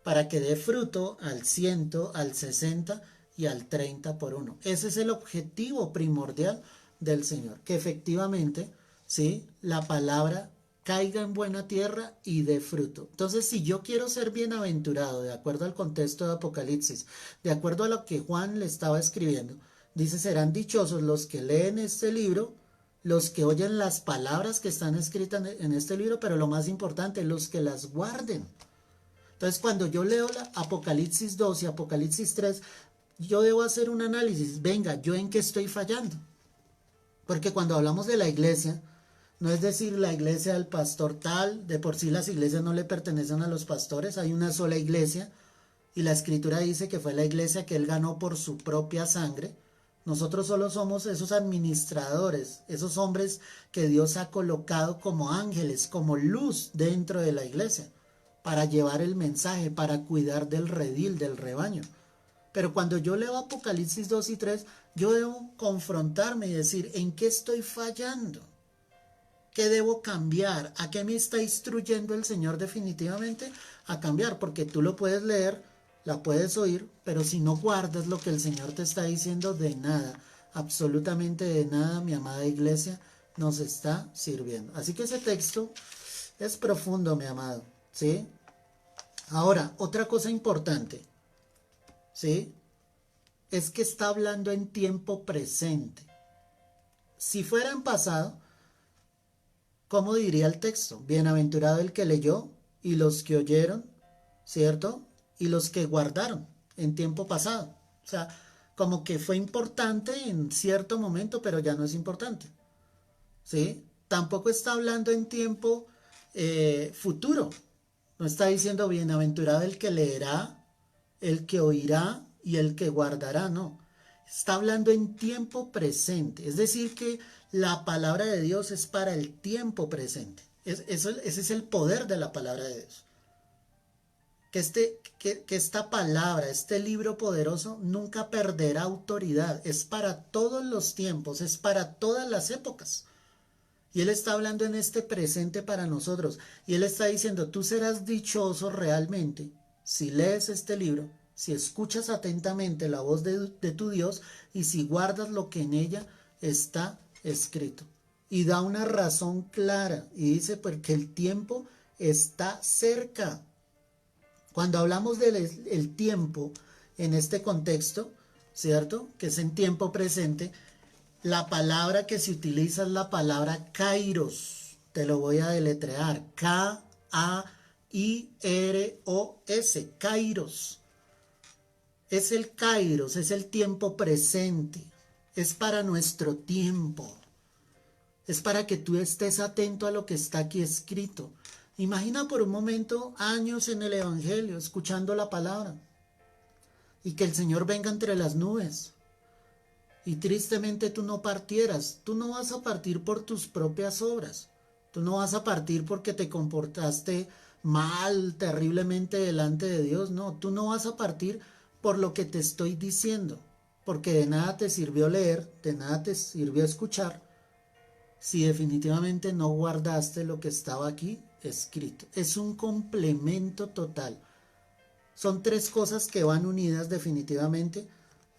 A: para que dé fruto al 100, al 60 y al 30 por uno. Ese es el objetivo primordial del Señor, que efectivamente, ¿sí?, la palabra caiga en buena tierra y dé fruto. Entonces, si yo quiero ser bienaventurado, de acuerdo al contexto de Apocalipsis, de acuerdo a lo que Juan le estaba escribiendo, dice, serán dichosos los que leen este libro, los que oyen las palabras que están escritas en este libro, pero lo más importante, los que las guarden. Entonces, cuando yo leo la Apocalipsis 2 y Apocalipsis 3, yo debo hacer un análisis. Venga, ¿yo en qué estoy fallando? Porque cuando hablamos de la iglesia, no es decir la iglesia del pastor tal, de por sí las iglesias no le pertenecen a los pastores, hay una sola iglesia y la escritura dice que fue la iglesia que él ganó por su propia sangre. Nosotros solo somos esos administradores, esos hombres que Dios ha colocado como ángeles, como luz dentro de la iglesia, para llevar el mensaje, para cuidar del redil, del rebaño. Pero cuando yo leo Apocalipsis 2 y 3, yo debo confrontarme y decir, ¿en qué estoy fallando? ¿Qué debo cambiar? ¿A qué me está instruyendo el Señor definitivamente? A cambiar, porque tú lo puedes leer, la puedes oír, pero si no guardas lo que el Señor te está diciendo, de nada, absolutamente de nada, mi amada iglesia, nos está sirviendo. Así que ese texto es profundo, mi amado, ¿sí? Ahora, otra cosa importante, ¿sí?, es que está hablando en tiempo presente. Si fuera en pasado, ¿cómo diría el texto? Bienaventurado el que leyó y los que oyeron, ¿cierto? Y los que guardaron en tiempo pasado. O sea, como que fue importante en cierto momento, pero ya no es importante, ¿sí? Tampoco está hablando en tiempo futuro. No está diciendo bienaventurado el que leerá, el que oirá y el que guardará, no. Está hablando en tiempo presente. Es decir, que la palabra de Dios es para el tiempo presente. Ese es el poder de la palabra de Dios. Que esta palabra, este libro poderoso, nunca perderá autoridad. Es para todos los tiempos, es para todas las épocas. Y Él está hablando en este presente para nosotros. Y Él está diciendo, tú serás dichoso realmente si lees este libro, si escuchas atentamente la voz de tu Dios y si guardas lo que en ella está escrito. Y da una razón clara y dice, porque el tiempo está cerca. Cuando hablamos del tiempo en este contexto, ¿cierto?, que es en tiempo presente, la palabra que se utiliza es la palabra kairos. Te lo voy a deletrear. K-A-I-R-O-S. Kairos. Es el kairos, es el tiempo presente. Es para nuestro tiempo. Es para que tú estés atento a lo que está aquí escrito. Imagina por un momento años en el Evangelio, escuchando la palabra, y que el Señor venga entre las nubes, y tristemente tú no partieras. Tú no vas a partir por tus propias obras. Tú no vas a partir porque te comportaste mal, terriblemente delante de Dios. No, tú no vas a partir por lo que te estoy diciendo, porque de nada te sirvió leer, de nada te sirvió escuchar, si definitivamente no guardaste lo que estaba aquí escrito. Es un complemento total. Son tres cosas que van unidas definitivamente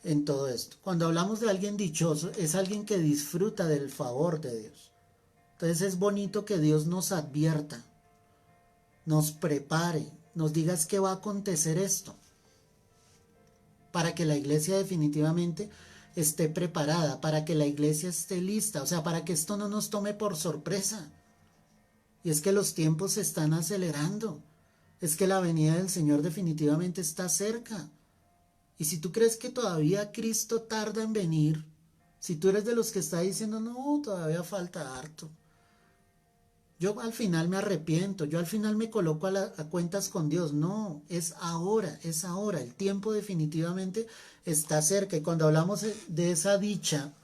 A: en todo esto. Cuando hablamos de alguien dichoso, es alguien que disfruta del favor de Dios. Entonces es bonito que Dios nos advierta, nos prepare, nos diga que va a acontecer esto, para que la iglesia definitivamente esté preparada, para que la iglesia esté lista, o sea, para que esto no nos tome por sorpresa. Y es que los tiempos se están acelerando, es que la venida del Señor definitivamente está cerca. Y si tú crees que todavía Cristo tarda en venir, si tú eres de los que está diciendo, no, todavía falta harto, yo al final me arrepiento, yo al final me coloco a cuentas con Dios. No, es ahora, el tiempo definitivamente está cerca. Y cuando hablamos de esa dicha,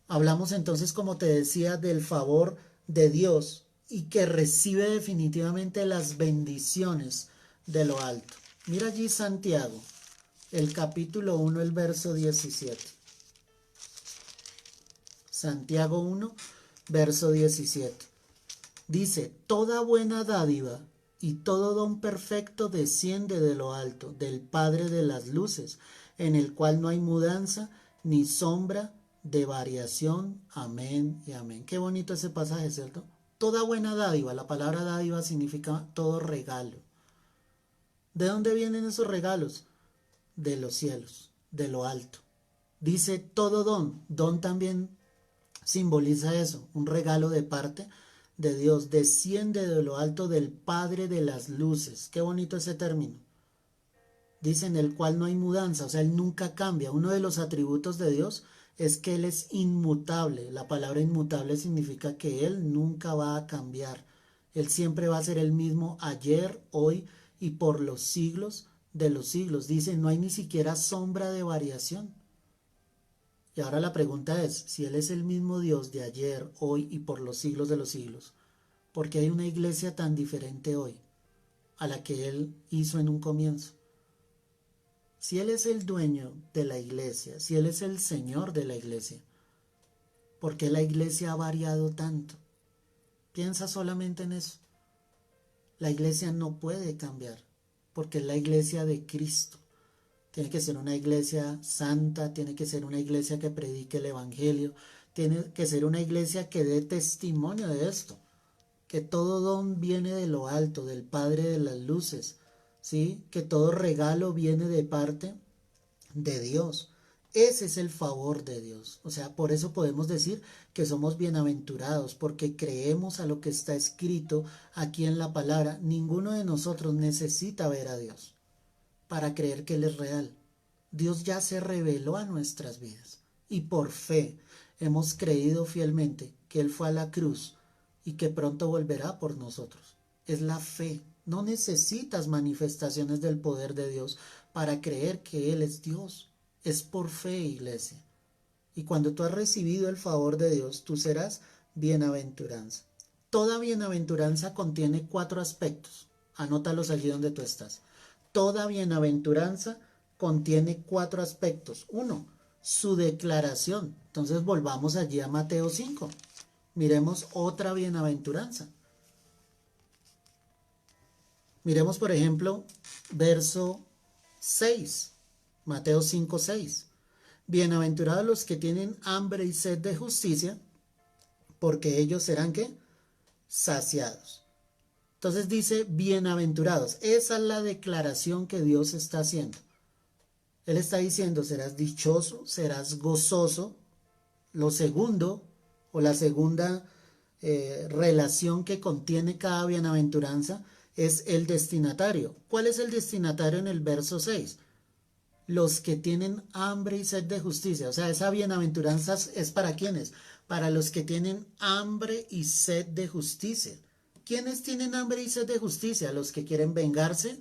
A: hablamos entonces, como te decía, del favor de Dios y que recibe definitivamente las bendiciones de lo alto. Mira allí Santiago, el capítulo 1, el verso 17. Santiago 1, verso 17. Dice, toda buena dádiva y todo don perfecto desciende de lo alto, del Padre de las luces, en el cual no hay mudanza ni sombra de variación. Amén y amén. Qué bonito ese pasaje, ¿cierto? Toda buena dádiva, la palabra dádiva significa todo regalo. ¿De dónde vienen esos regalos? De los cielos, de lo alto. Dice todo don también simboliza eso, un regalo de parte de Dios, desciende de lo alto del Padre de las luces. Qué bonito ese término. Dice en el cual no hay mudanza, o sea, Él nunca cambia. Uno de los atributos de Dios es que Él es inmutable. La palabra inmutable significa que Él nunca va a cambiar. Él siempre va a ser el mismo ayer, hoy y por los siglos de los siglos. Dice, no hay ni siquiera sombra de variación. Y ahora la pregunta es, si Él es el mismo Dios de ayer, hoy y por los siglos de los siglos, ¿por qué hay una iglesia tan diferente hoy a la que Él hizo en un comienzo? Si Él es el dueño de la iglesia, si Él es el Señor de la iglesia, ¿por qué la iglesia ha variado tanto? Piensa solamente en eso. La iglesia no puede cambiar, porque es la iglesia de Cristo. Tiene que ser una iglesia santa, tiene que ser una iglesia que predique el evangelio, tiene que ser una iglesia que dé testimonio de esto, que todo don viene de lo alto, del Padre de las luces, ¿sí? Que todo regalo viene de parte de Dios. Ese es el favor de Dios. O sea, por eso podemos decir que somos bienaventurados, porque creemos a lo que está escrito aquí en la palabra. Ninguno de nosotros necesita ver a Dios para creer que Él es real. Dios ya se reveló a nuestras vidas y por fe hemos creído fielmente que Él fue a la cruz y que pronto volverá por nosotros. Es la fe. No necesitas manifestaciones del poder de Dios para creer que Él es Dios. Es por fe, iglesia. Y cuando tú has recibido el favor de Dios, tú serás bienaventuranza. Toda bienaventuranza contiene 4 aspectos. Anótalos allí donde tú estás. Toda bienaventuranza contiene 4 aspectos. 1, su declaración. Entonces volvamos allí a Mateo 5. Miremos otra bienaventuranza. Miremos, por ejemplo, verso 6. Mateo 5, 6. Bienaventurados los que tienen hambre y sed de justicia, porque ellos serán, ¿qué? Saciados. Entonces dice bienaventurados. Esa es la declaración que Dios está haciendo. Él está diciendo, serás dichoso, serás gozoso. Lo segundo, o la segunda relación que contiene cada bienaventuranza, es el destinatario. ¿Cuál es el destinatario en el verso 6? Los que tienen hambre y sed de justicia. O sea, esa bienaventuranza es para ¿quiénes? para los que tienen hambre y sed de justicia. ¿Quiénes tienen hambre y sed de justicia? ¿Los que quieren vengarse?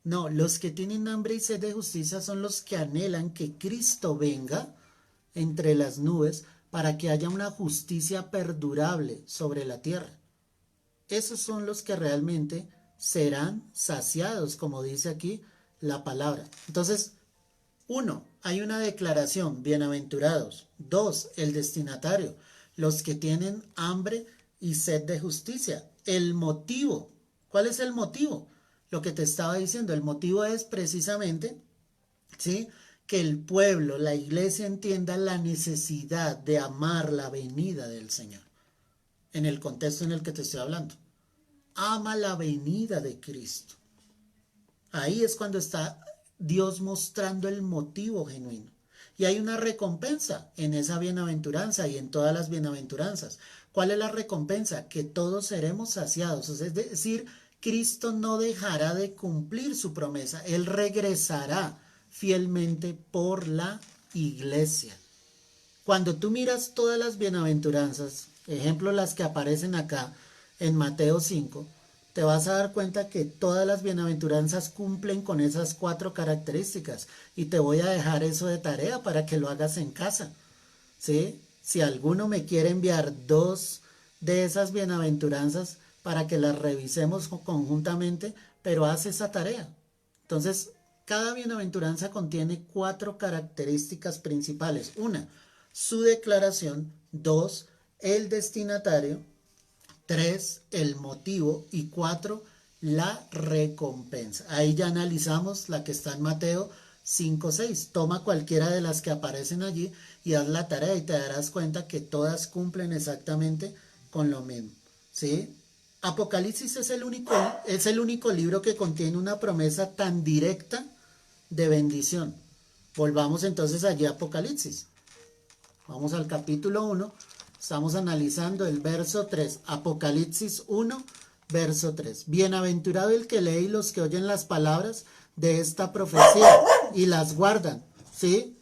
A: No, los que tienen hambre y sed de justicia son los que anhelan que Cristo venga entre las nubes para que haya una justicia perdurable sobre la tierra. Esos son los que realmente serán saciados, como dice aquí la palabra. Entonces, 1, hay una declaración, bienaventurados. 2, el destinatario, los que tienen hambre y sed de justicia. El motivo, ¿cuál es el motivo? Lo que te estaba diciendo, el motivo es precisamente, ¿sí?, que el pueblo, la iglesia entienda la necesidad de amar la venida del Señor. En el contexto en el que te estoy hablando. Ama la venida de Cristo. Ahí es cuando está Dios mostrando el motivo genuino. Y hay una recompensa en esa bienaventuranza y en todas las bienaventuranzas. ¿Cuál es la recompensa? Que todos seremos saciados. Es decir, Cristo no dejará de cumplir su promesa. Él regresará fielmente por la iglesia. Cuando tú miras todas las bienaventuranzas, ejemplo las que aparecen acá en Mateo 5, te vas a dar cuenta que todas las bienaventuranzas cumplen con esas 4 características. Y te voy a dejar eso de tarea para que lo hagas en casa, ¿sí? Si alguno me quiere enviar 2 de esas bienaventuranzas para que las revisemos conjuntamente, pero haz esa tarea. Entonces, cada bienaventuranza contiene 4 características principales. 1, su declaración. 2, el destinatario. 3, el motivo. Y 4, la recompensa. Ahí ya analizamos la que está en Mateo 5, 6. Toma cualquiera de las que aparecen allí y haz la tarea y te darás cuenta que todas cumplen exactamente con lo mismo, ¿sí? Apocalipsis es el único libro que contiene una promesa tan directa de bendición. Volvamos entonces allí a Apocalipsis. Vamos al capítulo 1. Estamos analizando el verso 3. Apocalipsis 1, verso 3. Bienaventurado el que lee y los que oyen las palabras de esta profecía y las guardan. ¿Sí?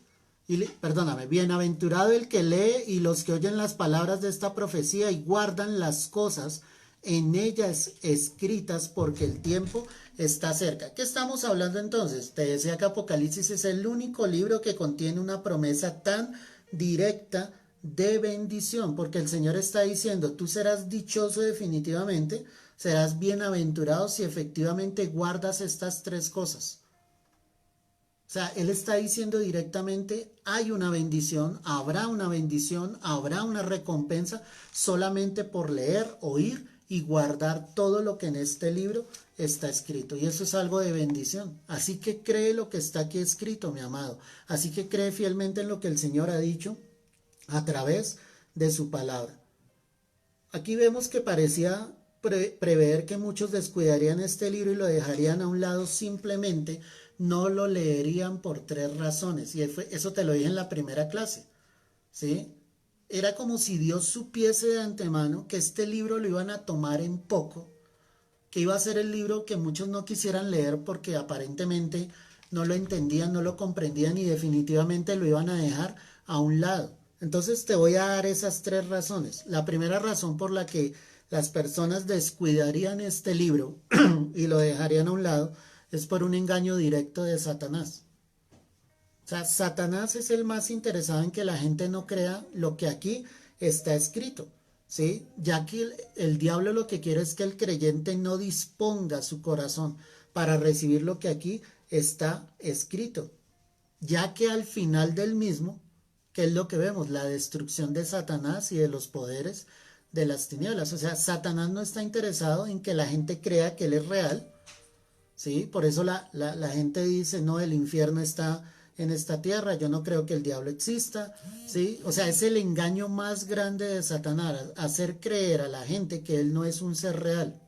A: Perdóname. Bienaventurado el que lee y los que oyen las palabras de esta profecía y guardan las cosas en ellas escritas, porque el tiempo está cerca. ¿Qué estamos hablando entonces? Te decía que Apocalipsis es el único libro que contiene una promesa tan directa de bendición, porque el Señor está diciendo, tú serás dichoso definitivamente, serás bienaventurado si efectivamente guardas estas 3 cosas. O sea, Él está diciendo directamente, hay una bendición, habrá una recompensa solamente por leer, oír y guardar todo lo que en este libro está escrito. Y eso es algo de bendición. Así que cree lo que está aquí escrito, mi amado. Así que cree fielmente en lo que el Señor ha dicho a través de su palabra. Aquí vemos que parecía prever que muchos descuidarían este libro y lo dejarían a un lado, simplemente no lo leerían por 3 razones. Y eso te lo dije en la primera clase, ¿sí? Era como si Dios supiese de antemano que este libro lo iban a tomar en poco, que iba a ser el libro que muchos no quisieran leer porque aparentemente no lo entendían, no lo comprendían y definitivamente lo iban a dejar a un lado. Entonces te voy a dar esas 3 razones. La primera razón por la que las personas descuidarían este libro y lo dejarían a un lado es por un engaño directo de Satanás. O sea, Satanás es el más interesado en que la gente no crea lo que aquí está escrito, ¿sí? Ya que el diablo lo que quiere es que el creyente no disponga su corazón para recibir lo que aquí está escrito, ya que al final del mismo, ¿qué es lo que vemos? La destrucción de Satanás y de los poderes de las tinieblas. O sea, Satanás no está interesado en que la gente crea que él es real, ¿sí? Por eso la gente dice, no, el infierno está en esta tierra, yo no creo que el diablo exista, ¿sí? O sea, es el engaño más grande de Satanás, hacer creer a la gente que él no es un ser real.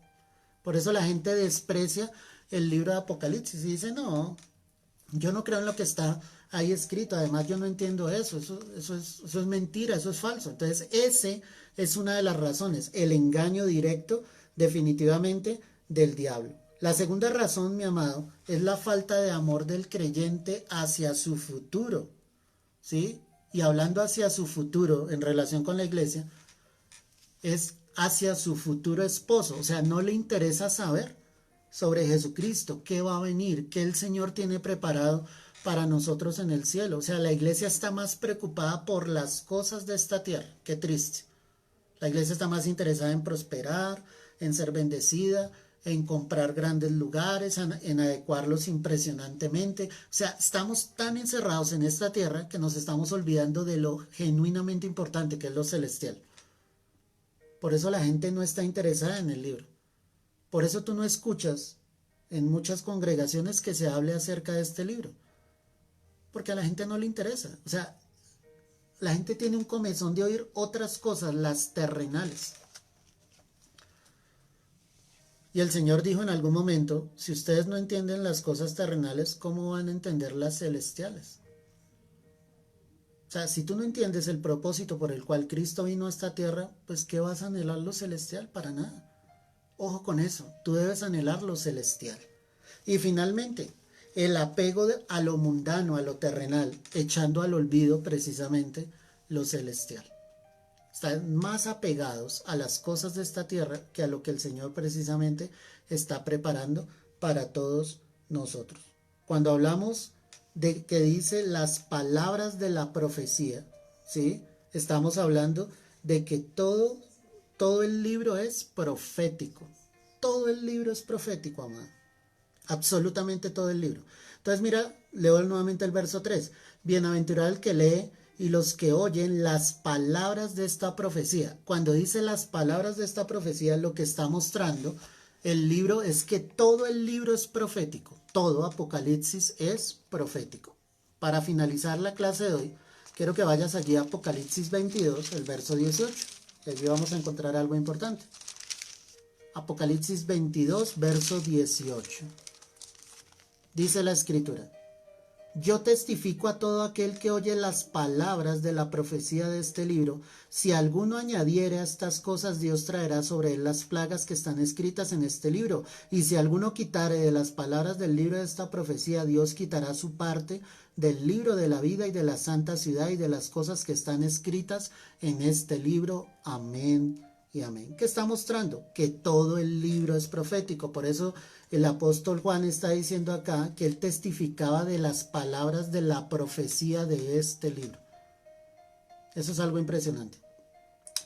A: Por eso la gente desprecia el libro de Apocalipsis y dice, no, yo no creo en lo que está ahí escrito, además yo no entiendo eso es mentira, eso es falso. Entonces ese es una de las razones, el engaño directo definitivamente del diablo. La segunda razón, mi amado, es la falta de amor del creyente hacia su futuro, ¿sí? y hablando hacia su futuro en relación con la iglesia, es hacia su futuro esposo. O sea, no le interesa saber sobre Jesucristo, qué va a venir, qué el Señor tiene preparado para nosotros en el cielo. O sea, la iglesia está más preocupada por las cosas de esta tierra. Qué triste. La iglesia está más interesada en prosperar, en ser bendecida, en comprar grandes lugares, en adecuarlos impresionantemente. O sea, estamos tan encerrados en esta tierra que nos estamos olvidando de lo genuinamente importante que es lo celestial. Por eso la gente no está interesada en el libro. Por eso tú no escuchas en muchas congregaciones que se hable acerca de este libro. Porque a la gente no le interesa. O sea, la gente tiene un comezón de oír otras cosas, las terrenales. Y el Señor dijo en algún momento, si ustedes no entienden las cosas terrenales, ¿cómo van a entender las celestiales? O sea, si tú no entiendes el propósito por el cual Cristo vino a esta tierra, pues ¿qué vas a anhelar lo celestial? Para nada. Ojo con eso, tú debes anhelar lo celestial. Y finalmente, el apego a lo mundano, a lo terrenal, echando al olvido precisamente lo celestial. Están más apegados a las cosas de esta tierra que a lo que el Señor precisamente está preparando para todos nosotros. Cuando hablamos de que dice las palabras de la profecía, ¿sí? Estamos hablando de que todo el libro es profético. Todo el libro es profético, amado. Absolutamente todo el libro. Entonces mira, leo nuevamente el verso 3. Bienaventurado el que lee y los que oyen las palabras de esta profecía. Cuando dice las palabras de esta profecía, lo que está mostrando el libro es que todo el libro es profético. Todo Apocalipsis es profético. Para finalizar la clase de hoy, quiero que vayas allí a Apocalipsis 22, el verso 18. Y allí vamos a encontrar algo importante. Apocalipsis 22, verso 18. Dice la Escritura: yo testifico a todo aquel que oye las palabras de la profecía de este libro. Si alguno añadiere a estas cosas, Dios traerá sobre él las plagas que están escritas en este libro. Y si alguno quitare de las palabras del libro de esta profecía, Dios quitará su parte del libro de la vida y de la santa ciudad y de las cosas que están escritas en este libro. Amén y amén. ¿Qué está mostrando? Que todo el libro es profético. Por eso el apóstol Juan está diciendo acá que él testificaba de las palabras de la profecía de este libro. Eso es algo impresionante.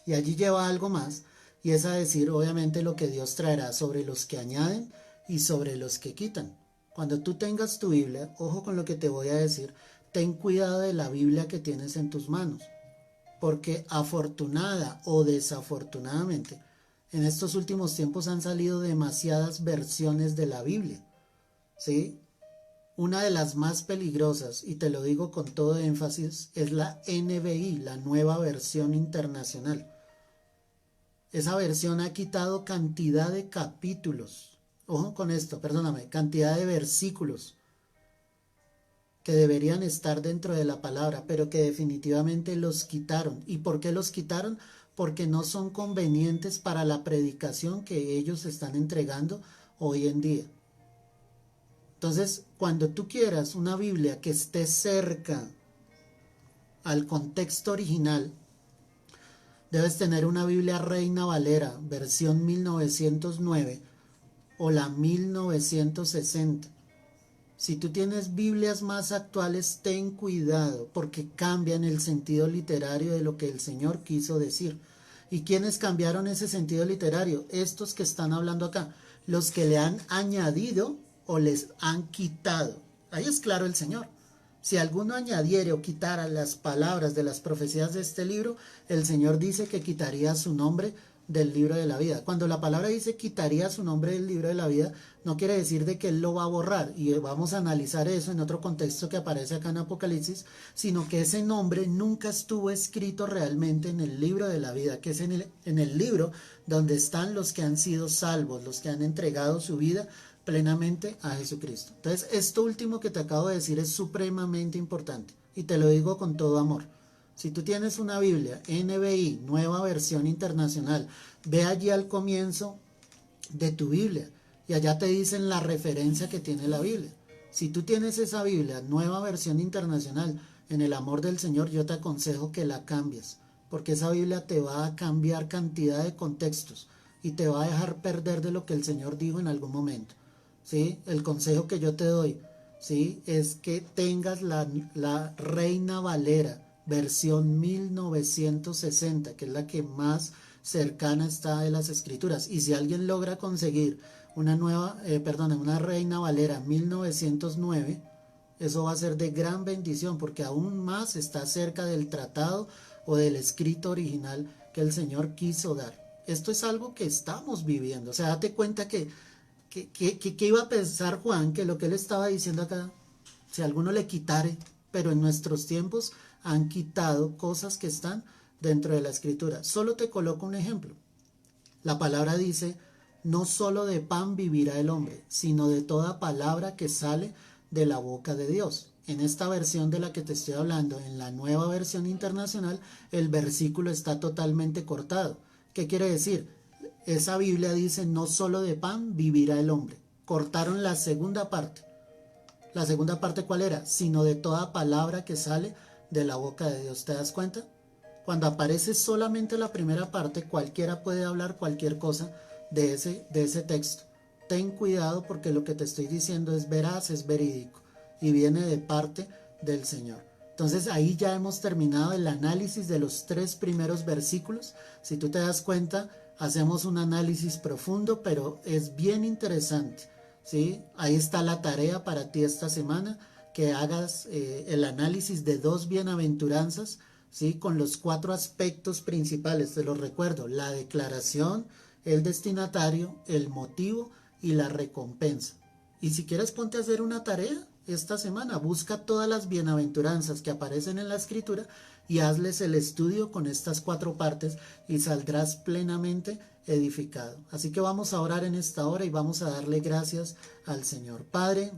A: Y allí lleva algo más, y es a decir, obviamente, lo que Dios traerá sobre los que añaden y sobre los que quitan. Cuando tú tengas tu Biblia, ojo con lo que te voy a decir, ten cuidado de la Biblia que tienes en tus manos. Porque afortunada o desafortunadamente, en estos últimos tiempos han salido demasiadas versiones de la Biblia, ¿sí? Una de las más peligrosas, y te lo digo con todo énfasis, es la NBI, la Nueva Versión Internacional. Esa versión ha quitado cantidad de capítulos, ojo con esto, perdóname, cantidad de versículos que deberían estar dentro de la palabra, pero que definitivamente los quitaron. ¿Y por qué los quitaron? Porque no son convenientes para la predicación que ellos están entregando hoy en día. Entonces, cuando tú quieras una Biblia que esté cerca al contexto original, debes tener una Biblia Reina Valera, versión 1909 o la 1960. Si tú tienes Biblias más actuales, ten cuidado, porque cambian el sentido literario de lo que el Señor quiso decir. ¿Y quiénes cambiaron ese sentido literario? Estos que están hablando acá, los que le han añadido o les han quitado. Ahí es claro el Señor. Si alguno añadiere o quitara las palabras de las profecías de este libro, el Señor dice que quitaría su nombre del libro de la vida. Cuando la palabra dice quitaría su nombre del libro de la vida, no quiere decir de que él lo va a borrar, y vamos a analizar eso en otro contexto que aparece acá en Apocalipsis, sino que ese nombre nunca estuvo escrito realmente en el libro de la vida, que es en el libro donde están los que han sido salvos, los que han entregado su vida plenamente a Jesucristo. Entonces, esto último que te acabo de decir es supremamente importante, y te lo digo con todo amor. Si tú tienes una Biblia, NBI, Nueva Versión Internacional, ve allí al comienzo de tu Biblia y allá te dicen la referencia que tiene la Biblia. Si tú tienes esa Biblia, Nueva Versión Internacional, en el amor del Señor, yo te aconsejo que la cambies, porque esa Biblia te va a cambiar cantidad de contextos y te va a dejar perder de lo que el Señor dijo en algún momento. ¿Sí? El consejo que yo te doy, ¿sí? Es que tengas la Reina Valera, versión 1960, que es la que más cercana está de las escrituras. Y si alguien logra conseguir una Reina Valera 1909, eso va a ser de gran bendición, porque aún más está cerca del tratado o del escrito original que el Señor quiso dar. Esto es algo que estamos viviendo. O sea, date cuenta que iba a pensar Juan, que lo que él estaba diciendo acá, si alguno le quitare, pero en nuestros tiempos han quitado cosas que están dentro de la escritura. Solo te coloco un ejemplo. La palabra dice, no solo de pan vivirá el hombre, sino de toda palabra que sale de la boca de Dios. En esta versión de la que te estoy hablando, en la nueva versión internacional, el versículo está totalmente cortado. ¿Qué quiere decir? Esa Biblia dice, no solo de pan vivirá el hombre. Cortaron la segunda parte. ¿La segunda parte cuál era? Sino de toda palabra que sale de la boca de Dios. ¿Te das cuenta? Cuando aparece solamente la primera parte, cualquiera puede hablar cualquier cosa de ese texto. Ten cuidado, porque lo que te estoy diciendo es veraz, es verídico y viene de parte del Señor. Entonces ahí ya hemos terminado el análisis de los 3 primeros versículos. Si tú te das cuenta, hacemos un análisis profundo, pero es bien interesante, ¿sí? Ahí está la tarea para ti esta semana, que hagas el análisis de 2 bienaventuranzas, ¿sí? Con los 4 aspectos principales. Te los recuerdo: la declaración, el destinatario, el motivo y la recompensa. Y si quieres, ponte a hacer una tarea esta semana. Busca todas las bienaventuranzas que aparecen en la escritura y hazles el estudio con estas 4 partes y saldrás plenamente edificado. Así que vamos a orar en esta hora y vamos a darle gracias al Señor. Padre,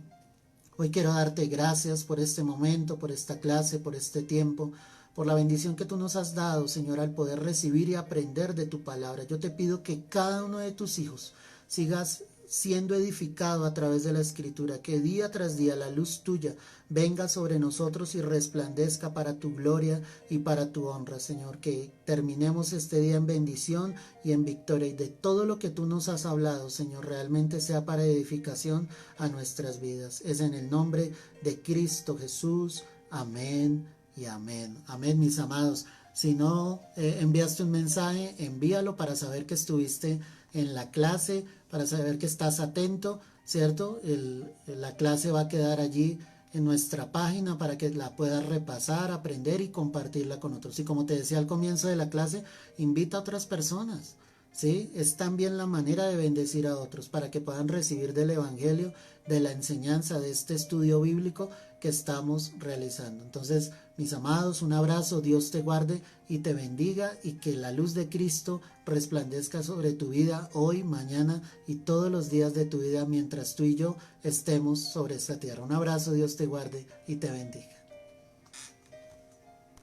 A: hoy quiero darte gracias por este momento, por esta clase, por este tiempo, por la bendición que tú nos has dado, Señor, al poder recibir y aprender de tu palabra. Yo te pido que cada uno de tus hijos sigas siendo edificado a través de la escritura, que día tras día la luz tuya venga sobre nosotros y resplandezca para tu gloria y para tu honra, Señor. Que terminemos este día en bendición y en victoria, y de todo lo que tú nos has hablado, Señor, realmente sea para edificación a nuestras vidas. Es en el nombre de Cristo Jesús. Amén y amén. Amén, mis amados. Si no enviaste un mensaje, envíalo para saber que estuviste en la clase, para saber que estás atento, ¿cierto? La clase va a quedar allí en nuestra página para que la puedas repasar, aprender y compartirla con otros. Y como te decía al comienzo de la clase, invita a otras personas, ¿sí? Es también la manera de bendecir a otros para que puedan recibir del Evangelio, de la enseñanza, de este estudio bíblico que estamos realizando. Entonces, mis amados, un abrazo, Dios te guarde y te bendiga, y que la luz de Cristo resplandezca sobre tu vida hoy, mañana y todos los días de tu vida mientras tú y yo estemos sobre esta tierra. Un abrazo, Dios te guarde y te bendiga.